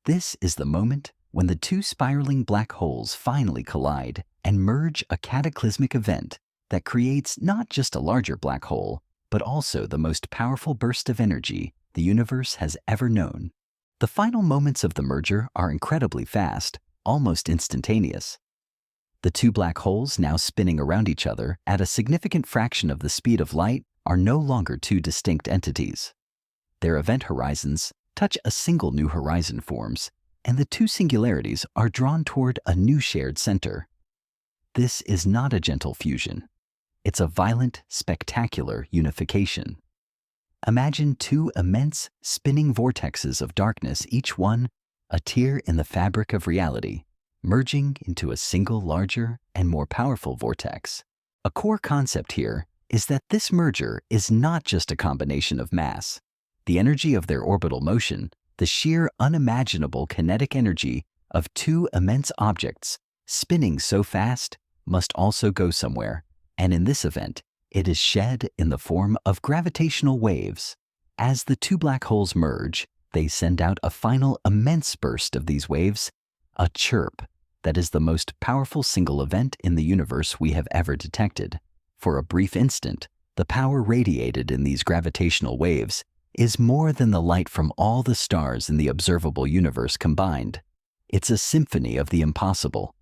This is the moment when the two spiraling black holes finally collide and merge, a cataclysmic event that creates not just a larger black hole, but also the most powerful burst of energy the universe has ever known. The final moments of the merger are incredibly fast, almost instantaneous. The two black holes, now spinning around each other at a significant fraction of the speed of light, are no longer two distinct entities. Their event horizons touch, a single new horizon forms, and the two singularities are drawn toward a new shared center. This is not a gentle fusion. It's a violent, spectacular unification. Imagine two immense, spinning vortexes of darkness, each one a tear in the fabric of reality, merging into a single larger and more powerful vortex. A core concept here is that this merger is not just a combination of mass. The energy of their orbital motion, the sheer unimaginable kinetic energy of two immense objects spinning so fast, must also go somewhere, and in this event, it is shed in the form of gravitational waves. As the two black holes merge, they send out a final immense burst of these waves, a chirp that is the most powerful single event in the universe we have ever detected. For a brief instant, the power radiated in these gravitational waves is more than the light from all the stars in the observable universe combined. It's a symphony of the impossible,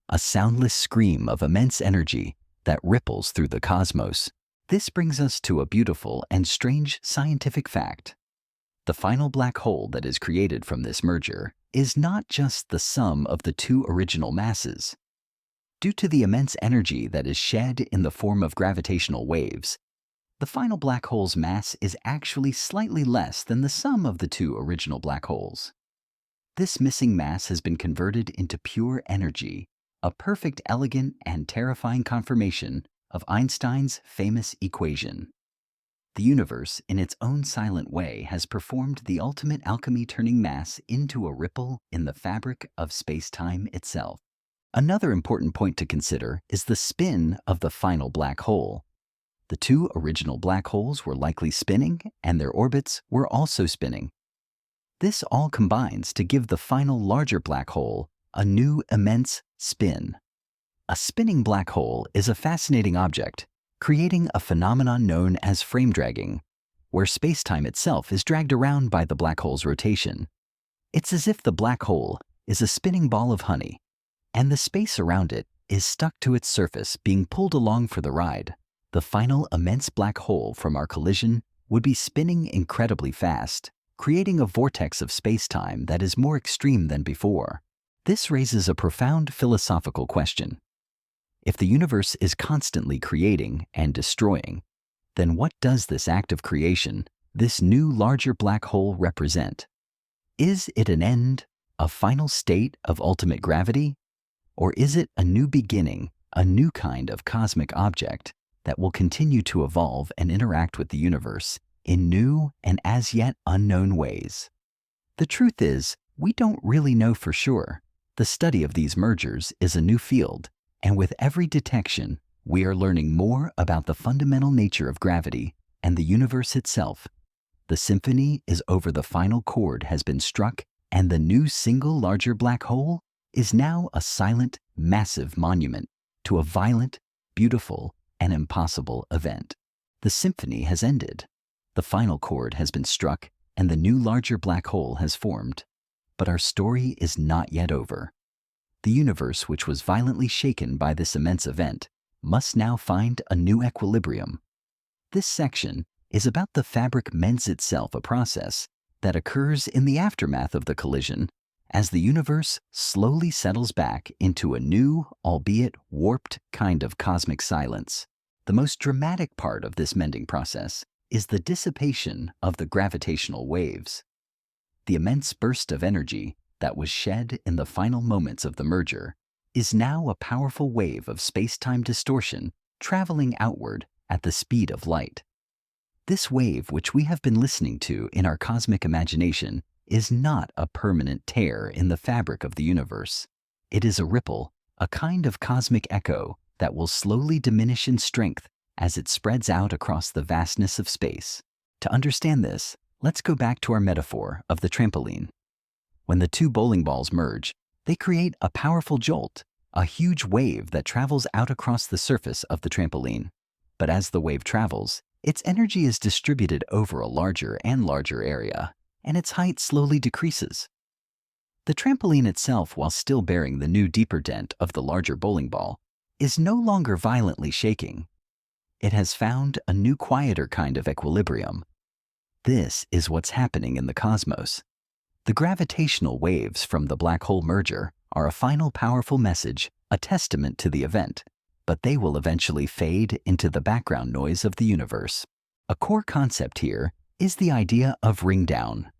a soundless scream of immense energy that ripples through the cosmos. This brings us to a beautiful and strange scientific fact. The final black hole that is created from this merger is not just the sum of the two original masses. Due to the immense energy that is shed in the form of gravitational waves, the final black hole's mass is actually slightly less than the sum of the two original black holes. This missing mass has been converted into pure energy, a perfect, elegant, and terrifying confirmation of Einstein's famous equation. The universe, in its own silent way, has performed the ultimate alchemy, turning mass into a ripple in the fabric of space-time itself. Another important point to consider is the spin of the final black hole. The two original black holes were likely spinning, and their orbits were also spinning. This all combines to give the final larger black hole a new immense spin. A spinning black hole is a fascinating object, creating a phenomenon known as frame dragging, where space-time itself is dragged around by the black hole's rotation. It's as if the black hole is a spinning ball of honey, and the space around it is stuck to its surface, being pulled along for the ride. The final immense black hole from our collision would be spinning incredibly fast, creating a vortex of space-time that is more extreme than before. This raises a profound philosophical question. If the universe is constantly creating and destroying, then what does this act of creation, this new larger black hole, represent? Is it an end, a final state of ultimate gravity? Or is it a new beginning, a new kind of cosmic object that will continue to evolve and interact with the universe in new and as yet unknown ways? The truth is, we don't really know for sure. The study of these mergers is a new field, and with every detection, we are learning more about the fundamental nature of gravity and the universe itself. The symphony is over, the final chord has been struck, and the new single larger black hole is now a silent, massive monument to a violent, beautiful, and impossible event. The symphony has ended. The final chord has been struck, and the new larger black hole has formed. But our story is not yet over. The universe, which was violently shaken by this immense event, must now find a new equilibrium. This section is about the fabric mends itself, a process that occurs in the aftermath of the collision as the universe slowly settles back into a new, albeit warped, kind of cosmic silence. The most dramatic part of this mending process is the dissipation of the gravitational waves. The immense burst of energy that was shed in the final moments of the merger is now a powerful wave of space-time distortion traveling outward at the speed of light. This wave, which we have been listening to in our cosmic imagination, is not a permanent tear in the fabric of the universe. It is a ripple, a kind of cosmic echo that will slowly diminish in strength as it spreads out across the vastness of space. To understand this, let's go back to our metaphor of the trampoline. When the two bowling balls merge, they create a powerful jolt, a huge wave that travels out across the surface of the trampoline. But as the wave travels, its energy is distributed over a larger and larger area, and its height slowly decreases. The trampoline itself, while still bearing the new deeper dent of the larger bowling ball, is no longer violently shaking. It has found a new quieter kind of equilibrium. This is what's happening in the cosmos. The gravitational waves from the black hole merger are a final powerful message, a testament to the event, but they will eventually fade into the background noise of the universe. A core concept here is the idea of ring down.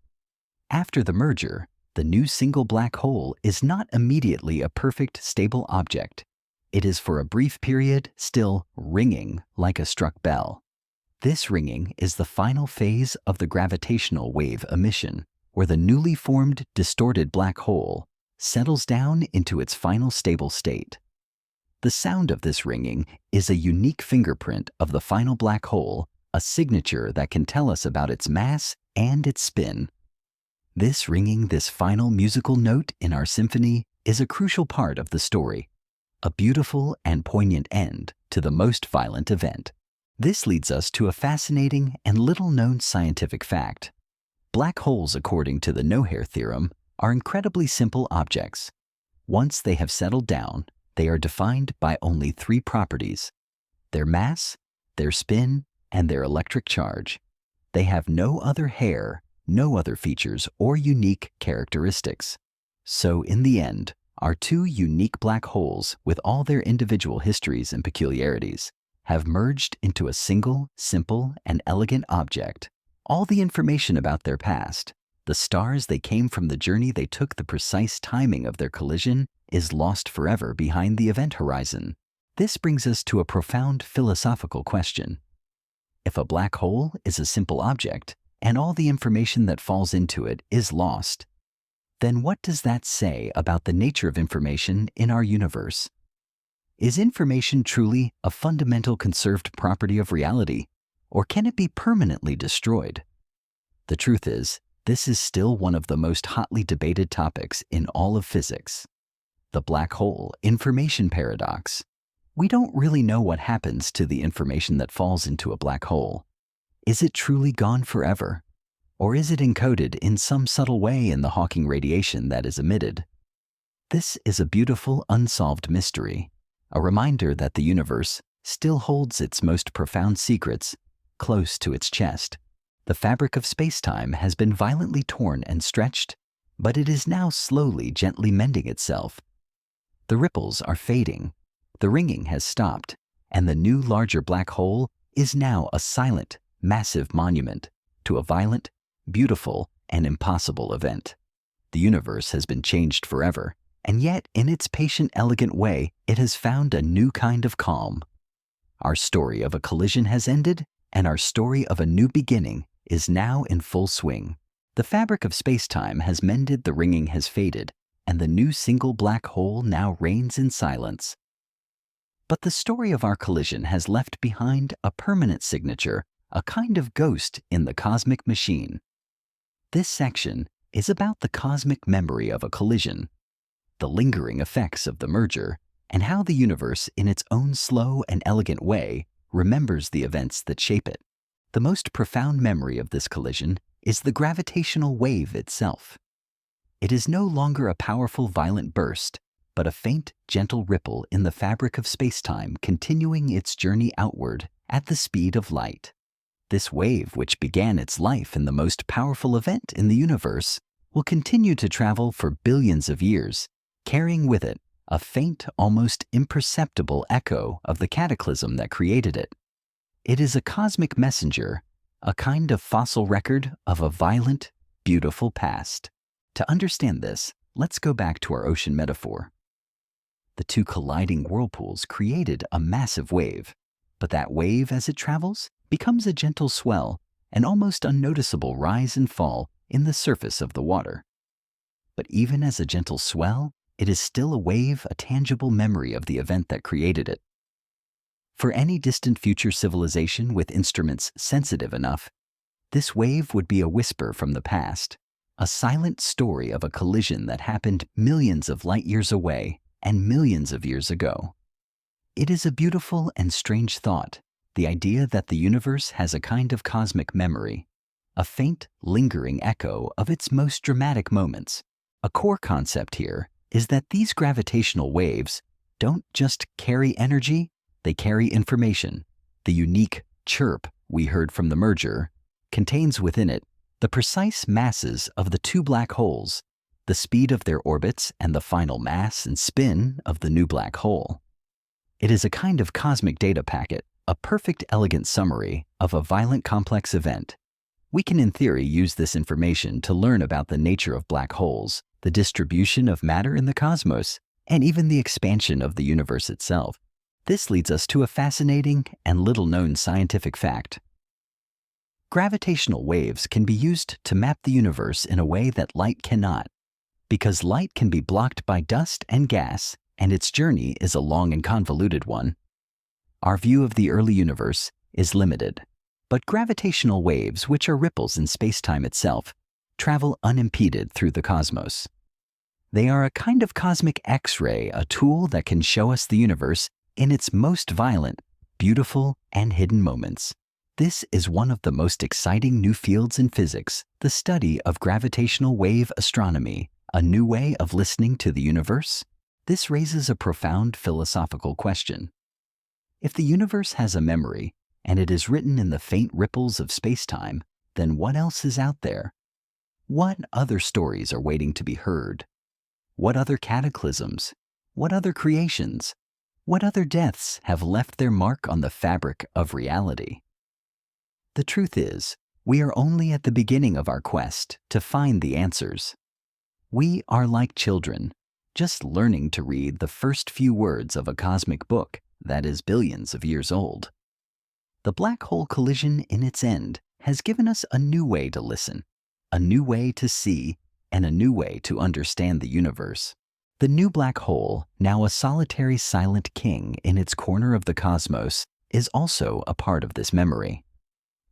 After the merger, the new single black hole is not immediately a perfect, stable object. It is for a brief period still ringing like a struck bell. This ringing is the final phase of the gravitational wave emission, where the newly formed, distorted black hole settles down into its final stable state. The sound of this ringing is a unique fingerprint of the final black hole, a signature that can tell us about its mass and its spin. This ringing, this final musical note in our symphony, is a crucial part of the story, a beautiful and poignant end to the most violent event. This leads us to a fascinating and little-known scientific fact. Black holes, according to the no-hair theorem, are incredibly simple objects. Once they have settled down, they are defined by only three properties: their mass, their spin, and their electric charge. They have no other hair, no other features or unique characteristics. So in the end, our two unique black holes, with all their individual histories and peculiarities, have merged into a single, simple, and elegant object. All the information about their past, the stars they came from, the journey they took, the precise timing of their collision, is lost forever behind the event horizon. This brings us to a profound philosophical question. If a black hole is a simple object, and all the information that falls into it is lost, then what does that say about the nature of information in our universe? Is information truly a fundamental conserved property of reality, or can it be permanently destroyed? The truth is, this is still one of the most hotly debated topics in all of physics. The black hole information paradox. We don't really know what happens to the information that falls into a black hole. Is it truly gone forever? Or is it encoded in some subtle way in the Hawking radiation that is emitted? This is a beautiful, unsolved mystery, a reminder that the universe still holds its most profound secrets close to its chest. The fabric of spacetime has been violently torn and stretched, but it is now slowly, gently mending itself. The ripples are fading, The ringing has stopped, and the new larger black hole is now a silent, massive monument to a violent, beautiful, and impossible event. The universe has been changed forever, and yet in its patient, elegant way, it has found a new kind of calm. Our story of a collision has ended, and our story of a new beginning is now in full swing. The fabric of spacetime has mended, the ringing has faded, and the new single black hole now reigns in silence. But the story of our collision has left behind a permanent signature, a kind of ghost in the cosmic machine. This section is about the cosmic memory of a collision, the lingering effects of the merger, and how the universe, in its own slow and elegant way, remembers the events that shape it. The most profound memory of this collision is the gravitational wave itself. It is no longer a powerful, violent burst, but a faint, gentle ripple in the fabric of spacetime continuing its journey outward at the speed of light. This wave, which began its life in the most powerful event in the universe, will continue to travel for billions of years, carrying with it a faint, almost imperceptible echo of the cataclysm that created it. It is a cosmic messenger, a kind of fossil record of a violent, beautiful past. To understand this, let's go back to our ocean metaphor. The two colliding whirlpools created a massive wave, but that wave, as it travels, becomes a gentle swell, an almost unnoticeable rise and fall in the surface of the water. But even as a gentle swell, it is still a wave, a tangible memory of the event that created it. For any distant future civilization with instruments sensitive enough, this wave would be a whisper from the past, a silent story of a collision that happened millions of light years away and millions of years ago. It is a beautiful and strange thought, the idea that the universe has a kind of cosmic memory, a faint, lingering echo of its most dramatic moments. A core concept here is that these gravitational waves don't just carry energy, they carry information. The unique chirp we heard from the merger contains within it the precise masses of the two black holes, the speed of their orbits, and the final mass and spin of the new black hole. It is a kind of cosmic data packet, a perfect, elegant summary of a violent, complex event. We can, in theory, use this information to learn about the nature of black holes, the distribution of matter in the cosmos, and even the expansion of the universe itself. This leads us to a fascinating and little-known scientific fact. Gravitational waves can be used to map the universe in a way that light cannot. Because light can be blocked by dust and gas, and its journey is a long and convoluted one, our view of the early universe is limited. But gravitational waves, which are ripples in spacetime itself, travel unimpeded through the cosmos. They are a kind of cosmic X-ray, a tool that can show us the universe in its most violent, beautiful, and hidden moments. This is one of the most exciting new fields in physics, the study of gravitational wave astronomy, a new way of listening to the universe. This raises a profound philosophical question. If the universe has a memory, and it is written in the faint ripples of spacetime, then what else is out there? What other stories are waiting to be heard? What other cataclysms? What other creations? What other deaths have left their mark on the fabric of reality? The truth is, we are only at the beginning of our quest to find the answers. We are like children, just learning to read the first few words of a cosmic book that is billions of years old. The black hole collision in its end has given us a new way to listen, a new way to see, and a new way to understand the universe. The new black hole, now a solitary silent king in its corner of the cosmos, is also a part of this memory.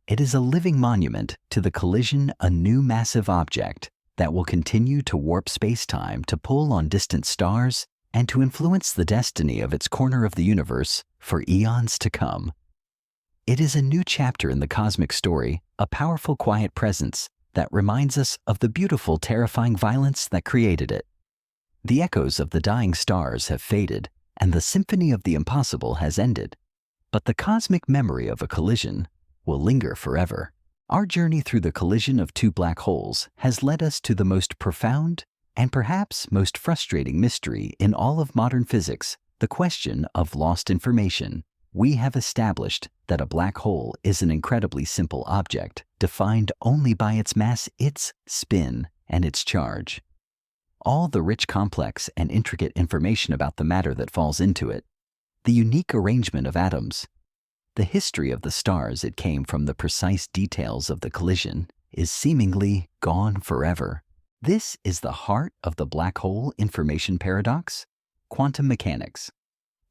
It is a living monument to the collision, a new massive object that will continue to warp space-time, to pull on distant stars, and to influence the destiny of its corner of the universe for eons to come. It is a new chapter in the cosmic story, a powerful, quiet presence that reminds us of the beautiful, terrifying violence that created it. The echoes of the dying stars have faded, and the symphony of the impossible has ended. But the cosmic memory of a collision will linger forever. Our journey through the collision of two black holes has led us to the most profound and perhaps most frustrating mystery in all of modern physics, The question of lost information. We have established that a black hole is an incredibly simple object, defined only by its mass, its spin, and its charge. All the rich, complex, and intricate information about the matter that falls into it, the unique arrangement of atoms, the history of the stars it came from, the precise details of the collision, is seemingly gone forever. This is the heart of the black hole information paradox, quantum mechanics.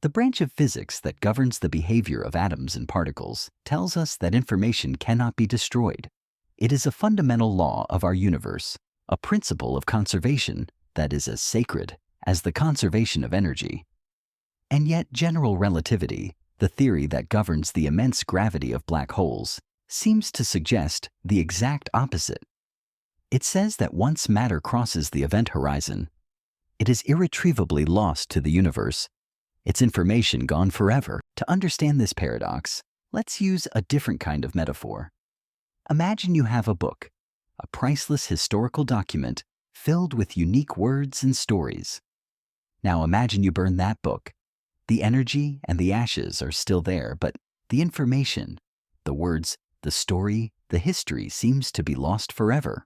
The branch of physics that governs the behavior of atoms and particles tells us that information cannot be destroyed. It is a fundamental law of our universe, a principle of conservation that is as sacred as the conservation of energy. And yet general relativity, the theory that governs the immense gravity of black holes, seems to suggest the exact opposite. It says that once matter crosses the event horizon, it is irretrievably lost to the universe, its information gone forever. To understand this paradox, let's use a different kind of metaphor. Imagine you have a book, a priceless historical document filled with unique words and stories. Now imagine you burn that book. The energy and the ashes are still there, but the information, the words, the story, the history seems to be lost forever.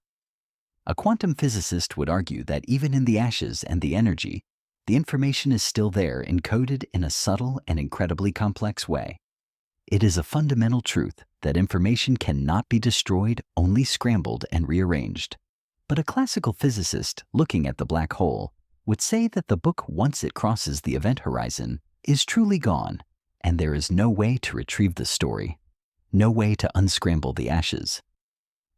A quantum physicist would argue that even in the ashes and the energy, the information is still there, encoded in a subtle and incredibly complex way. It is a fundamental truth that information cannot be destroyed, only scrambled and rearranged. But a classical physicist looking at the black hole would say that the book, once it crosses the event horizon, is truly gone, and there is no way to retrieve the story, no way to unscramble the ashes.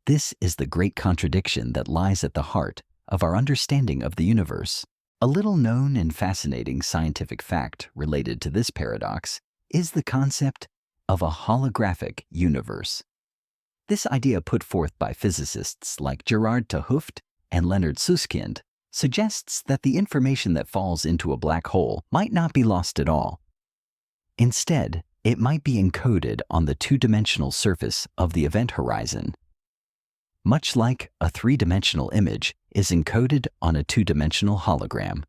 This is the great contradiction that lies at the heart of our understanding of the universe. A little known and fascinating scientific fact related to this paradox is the concept of a holographic universe. This idea, put forth by physicists like Gerard 't Hooft and Leonard Susskind, suggests that the information that falls into a black hole might not be lost at all. Instead, it might be encoded on the two-dimensional surface of the event horizon, much like a three-dimensional image is encoded on a two-dimensional hologram.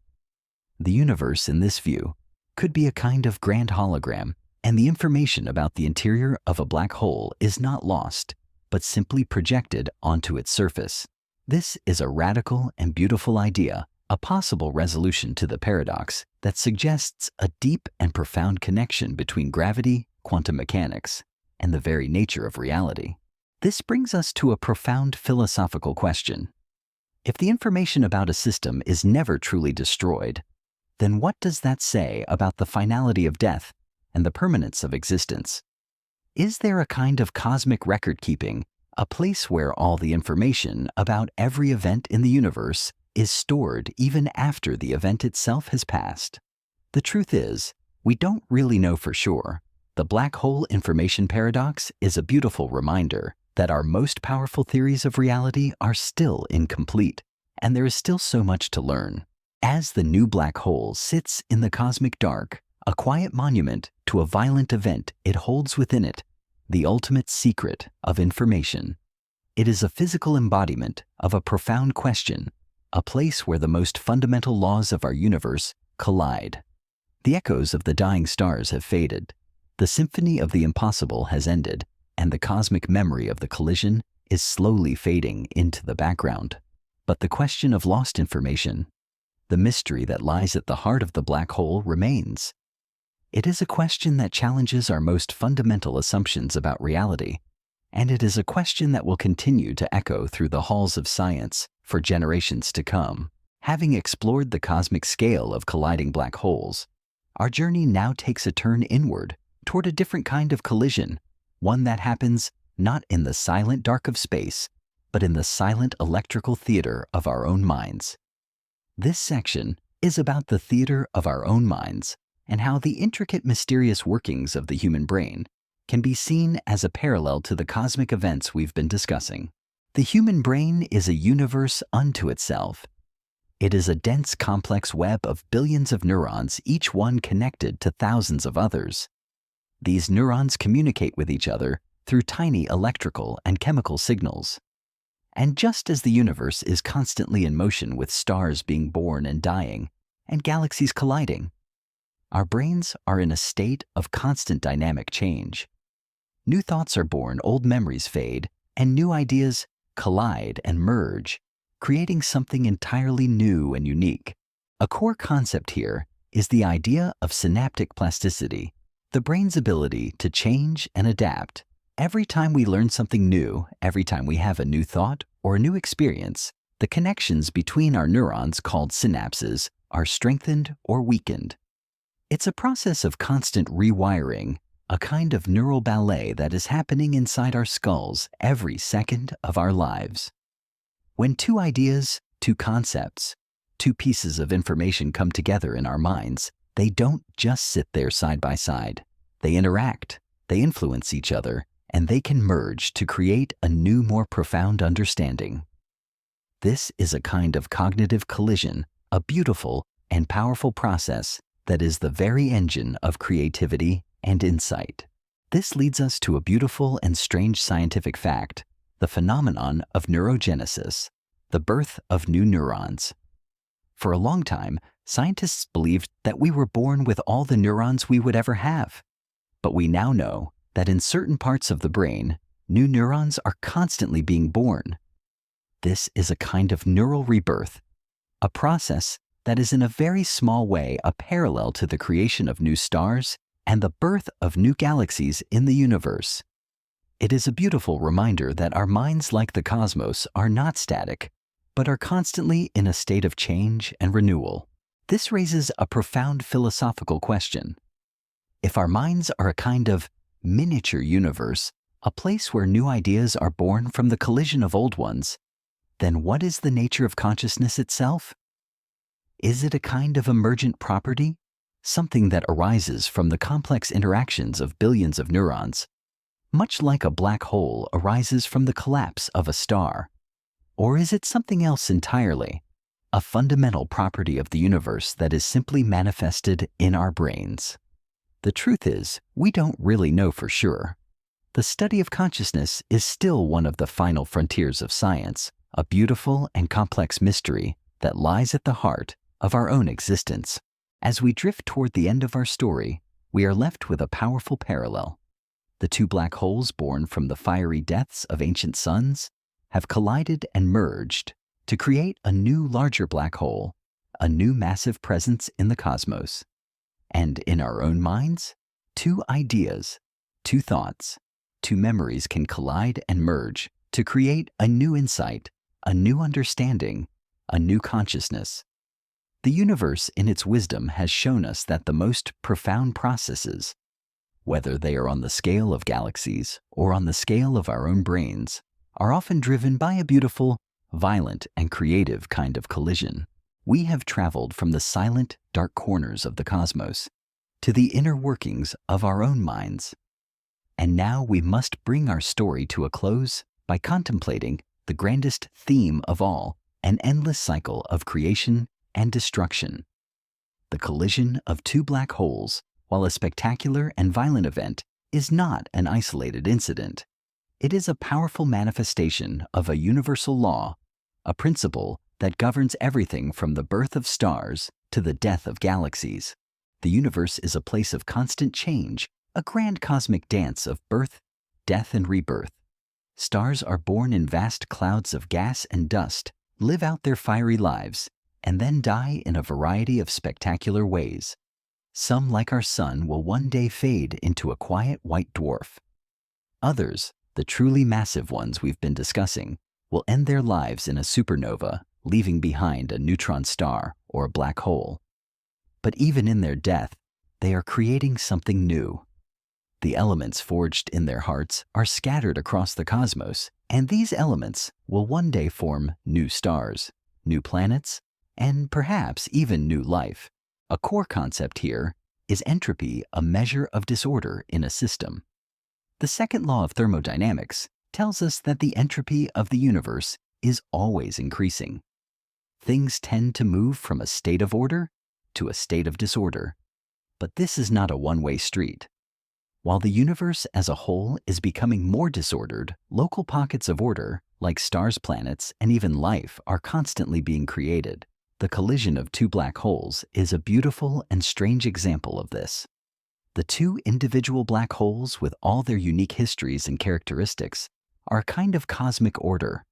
The universe, in this view, could be a kind of grand hologram, and the information about the interior of a black hole is not lost, but simply projected onto its surface. This is a radical and beautiful idea, a possible resolution to the paradox that suggests a deep and profound connection between gravity, quantum mechanics, and the very nature of reality. This brings us to a profound philosophical question. If the information about a system is never truly destroyed, then what does that say about the finality of death and the permanence of existence? Is there a kind of cosmic record-keeping, a place where all the information about every event in the universe is stored even after the event itself has passed? The truth is, we don't really know for sure. The black hole information paradox is a beautiful reminder that our most powerful theories of reality are still incomplete, and there is still so much to learn. As the new black hole sits in the cosmic dark, a quiet monument to a violent event, it holds within it the ultimate secret of information. It is a physical embodiment of a profound question, a place where the most fundamental laws of our universe collide. The echoes of the dying stars have faded, the symphony of the impossible has ended, and the cosmic memory of the collision is slowly fading into the background. But the question of lost information, the mystery that lies at the heart of the black hole, remains. It is a question that challenges our most fundamental assumptions about reality, and it is a question that will continue to echo through the halls of science for generations to come. Having explored the cosmic scale of colliding black holes, our journey now takes a turn inward toward a different kind of collision, one that happens not in the silent dark of space, but in the silent electrical theater of our own minds. This section is about the theater of our own minds and how the intricate, mysterious workings of the human brain can be seen as a parallel to the cosmic events we've been discussing. The human brain is a universe unto itself. It is a dense, complex web of billions of neurons, each one connected to thousands of others. These neurons communicate with each other through tiny electrical and chemical signals. And just as the universe is constantly in motion, with stars being born and dying, and galaxies colliding, Our brains are in a state of constant dynamic change. New thoughts are born, old memories fade, and new ideas collide and merge, creating something entirely new and unique. A core concept here is the idea of synaptic plasticity, the brain's ability to change and adapt. Every time we learn something new, every time we have a new thought or a new experience, the connections between our neurons, called synapses, are strengthened or weakened. It's a process of constant rewiring, a kind of neural ballet that is happening inside our skulls every second of our lives. When two ideas, two concepts, two pieces of information come together in our minds, they don't just sit there side by side. They interact, they influence each other, and they can merge to create a new, more profound understanding. This is a kind of cognitive collision, a beautiful and powerful process that is the very engine of creativity and insight. This leads us to a beautiful and strange scientific fact, the phenomenon of neurogenesis, the birth of new neurons. For a long time, scientists believed that we were born with all the neurons we would ever have. But we now know that in certain parts of the brain, new neurons are constantly being born. This is a kind of neural rebirth, a process that is in a very small way a parallel to the creation of new stars and the birth of new galaxies in the universe. It is a beautiful reminder that our minds, like the cosmos, are not static, but are constantly in a state of change and renewal. This raises a profound philosophical question. If our minds are a kind of miniature universe, a place where new ideas are born from the collision of old ones, then what is the nature of consciousness itself? Is it a kind of emergent property, something that arises from the complex interactions of billions of neurons, much like a black hole arises from the collapse of a star? Or is it something else entirely, a fundamental property of the universe that is simply manifested in our brains? The truth is, we don't really know for sure. The study of consciousness is still one of the final frontiers of science, a beautiful and complex mystery that lies at the heart of our own existence. As we drift toward the end of our story, we are left with a powerful parallel. The two black holes born from the fiery deaths of ancient suns have collided and merged to create a new, larger black hole, a new massive presence in the cosmos. And in our own minds, two ideas, two thoughts, two memories can collide and merge to create a new insight, a new understanding, a new consciousness. The universe, in its wisdom, has shown us that the most profound processes, whether they are on the scale of galaxies or on the scale of our own brains, are often driven by a beautiful, violent, and creative kind of collision. We have traveled from the silent, dark corners of the cosmos to the inner workings of our own minds. And now we must bring our story to a close by contemplating the grandest theme of all, an endless cycle of creation and destruction. The collision of two black holes, while a spectacular and violent event, is not an isolated incident. It is a powerful manifestation of a universal law, a principle that governs everything from the birth of stars to the death of galaxies. The universe is a place of constant change, a grand cosmic dance of birth, death, and rebirth. Stars are born in vast clouds of gas and dust, live out their fiery lives, and then die in a variety of spectacular ways. Some, like our sun, will one day fade into a quiet white dwarf. Others, the truly massive ones we've been discussing, will end their lives in a supernova, leaving behind a neutron star or a black hole. But even in their death, they are creating something new. The elements forged in their hearts are scattered across the cosmos, and these elements will one day form new stars, new planets, and perhaps even new life. A core concept here is entropy, a measure of disorder in a system. The second law of thermodynamics tells us that the entropy of the universe is always increasing. Things tend to move from a state of order to a state of disorder. But this is not a one-way street. While the universe as a whole is becoming more disordered, local pockets of order, like stars, planets, and even life, are constantly being created. The collision of two black holes is a beautiful and strange example of this. The two individual black holes, with all their unique histories and characteristics, are a kind of cosmic order.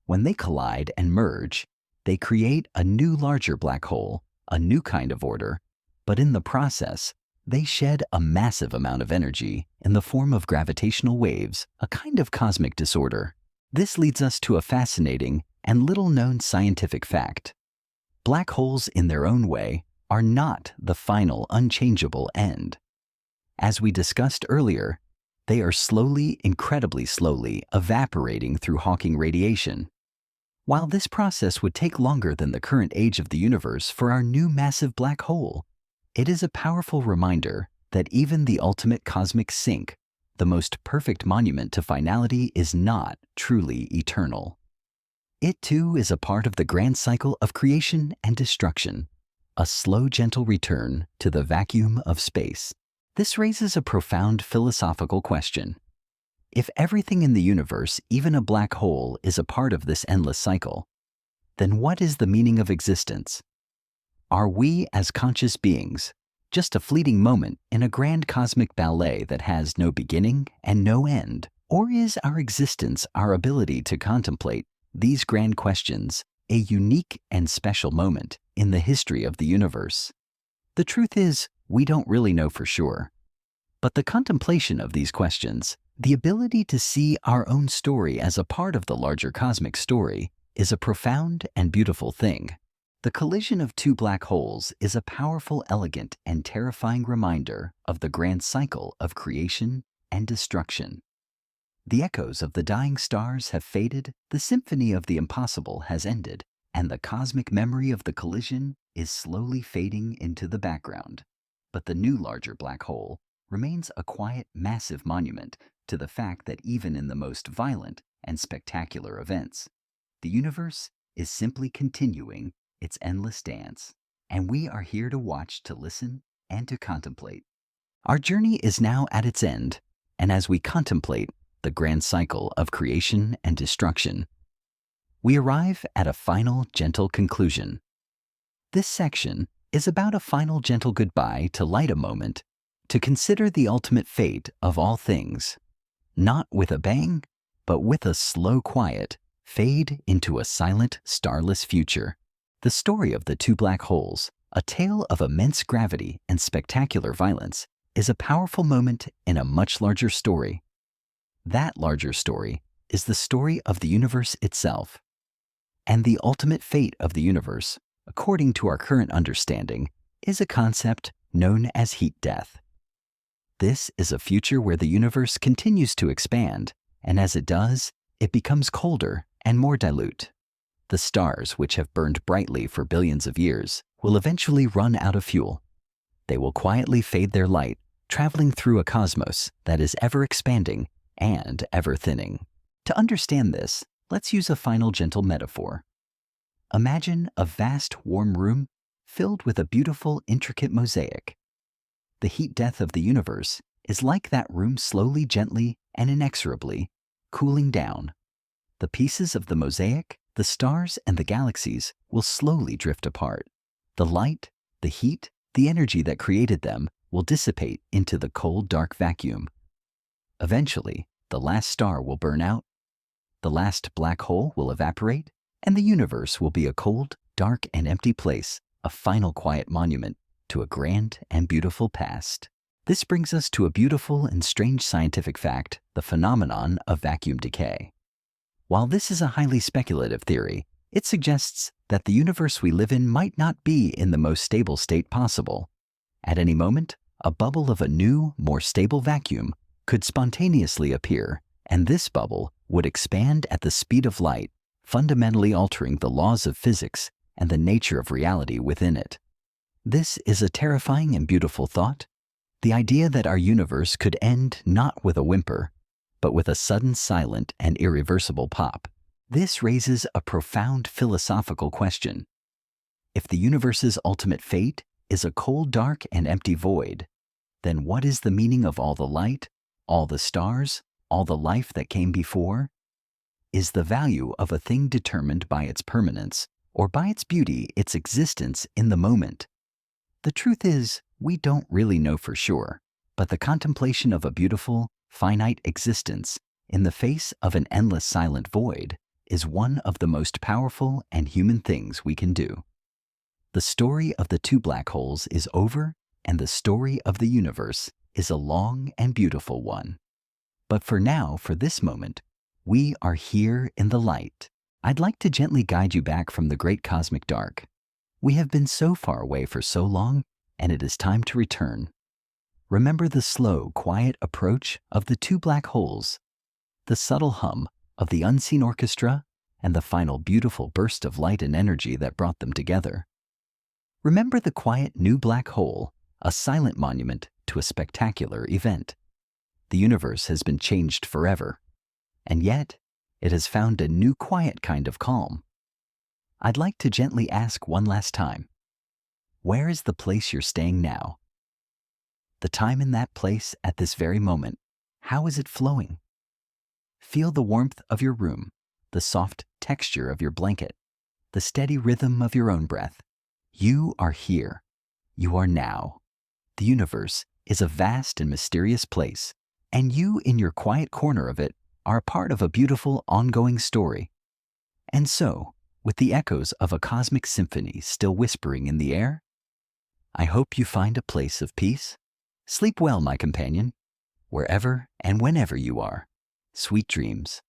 When they collide and merge, they create a new larger black hole, a new kind of order, but in the process, they shed a massive amount of energy in the form of gravitational waves, a kind of cosmic disorder. This leads us to a fascinating and little-known scientific fact. Black holes, in their own way, are not the final, unchangeable end. As we discussed earlier, they are slowly, incredibly slowly, evaporating through Hawking radiation. While this process would take longer than the current age of the universe for our new massive black hole, it is a powerful reminder that even the ultimate cosmic sink, the most perfect monument to finality, is not truly eternal. It too is a part of the grand cycle of creation and destruction, a slow, gentle return to the vacuum of space. This raises a profound philosophical question. If everything in the universe, even a black hole, is a part of this endless cycle, then what is the meaning of existence? Are we, as conscious beings, just a fleeting moment in a grand cosmic ballet that has no beginning and no end? Or is our existence, our ability to contemplate these grand questions, a unique and special moment in the history of the universe? The truth is, we don't really know for sure. But the contemplation of these questions, the ability to see our own story as a part of the larger cosmic story, is a profound and beautiful thing. The collision of two black holes is a powerful, elegant, and terrifying reminder of the grand cycle of creation and destruction. The echoes of the dying stars have faded, the symphony of the impossible has ended, and the cosmic memory of the collision is slowly fading into the background. But the new larger black hole remains a quiet, massive monument to the fact that even in the most violent and spectacular events, the universe is simply continuing its endless dance, and we are here to watch, to listen, and to contemplate. Our journey is now at its end, and as we contemplate the grand cycle of creation and destruction, we arrive at a final, gentle conclusion. This section is about a final, gentle goodbye to light a moment, to consider the ultimate fate of all things, not with a bang, but with a slow, quiet fade into a silent, starless future. The story of the two black holes, a tale of immense gravity and spectacular violence, is a powerful moment in a much larger story. That larger story is the story of the universe itself. And the ultimate fate of the universe, according to our current understanding, is a concept known as heat death. This is a future where the universe continues to expand, and as it does, it becomes colder and more dilute. The stars, which have burned brightly for billions of years, will eventually run out of fuel. They will quietly fade their light, traveling through a cosmos that is ever expanding and ever thinning. To understand this, let's use a final, gentle metaphor. Imagine a vast, warm room filled with a beautiful, intricate mosaic. The heat death of the universe is like that room, slowly, gently, and inexorably cooling down. The pieces of the mosaic, the stars, and the galaxies will slowly drift apart. The light, the heat, the energy that created them will dissipate into the cold, dark vacuum. Eventually, the last star will burn out, the last black hole will evaporate, and the universe will be a cold, dark, and empty place, a final quiet monument to a grand and beautiful past. This brings us to a beautiful and strange scientific fact, the phenomenon of vacuum decay. While this is a highly speculative theory, it suggests that the universe we live in might not be in the most stable state possible. At any moment, a bubble of a new, more stable vacuum could spontaneously appear, and this bubble would expand at the speed of light, fundamentally altering the laws of physics and the nature of reality within it. This is a terrifying and beautiful thought, the idea that our universe could end not with a whimper, but with a sudden, silent, and irreversible pop. This raises a profound philosophical question. If the universe's ultimate fate is a cold, dark, and empty void, then what is the meaning of all the light, all the stars, all the life that came before? Is the value of a thing determined by its permanence, or by its beauty, its existence in the moment. The truth is, we don't really know for sure, but the contemplation of a beautiful, finite existence in the face of an endless silent void is one of the most powerful and human things we can do. The story of the two black holes is over, and the story of the universe is a long and beautiful one. But for now, for this moment, we are here in the light. I'd like to gently guide you back from the great cosmic dark. We have been so far away for so long, and it is time to return. Remember the slow, quiet approach of the two black holes, the subtle hum of the unseen orchestra, and the final beautiful burst of light and energy that brought them together. Remember the quiet new black hole, a silent monument to a spectacular event. The universe has been changed forever, and yet it has found a new quiet kind of calm. I'd like to gently ask one last time, where is the place you're staying now? The time in that place at this very moment, how is it flowing? Feel the warmth of your room, the soft texture of your blanket, the steady rhythm of your own breath. You are here. You are now. The universe is a vast and mysterious place, and you in your quiet corner of it are a part of a beautiful ongoing story. And so, with the echoes of a cosmic symphony still whispering in the air, I hope you find a place of peace. Sleep well, my companion, wherever and whenever you are. Sweet dreams.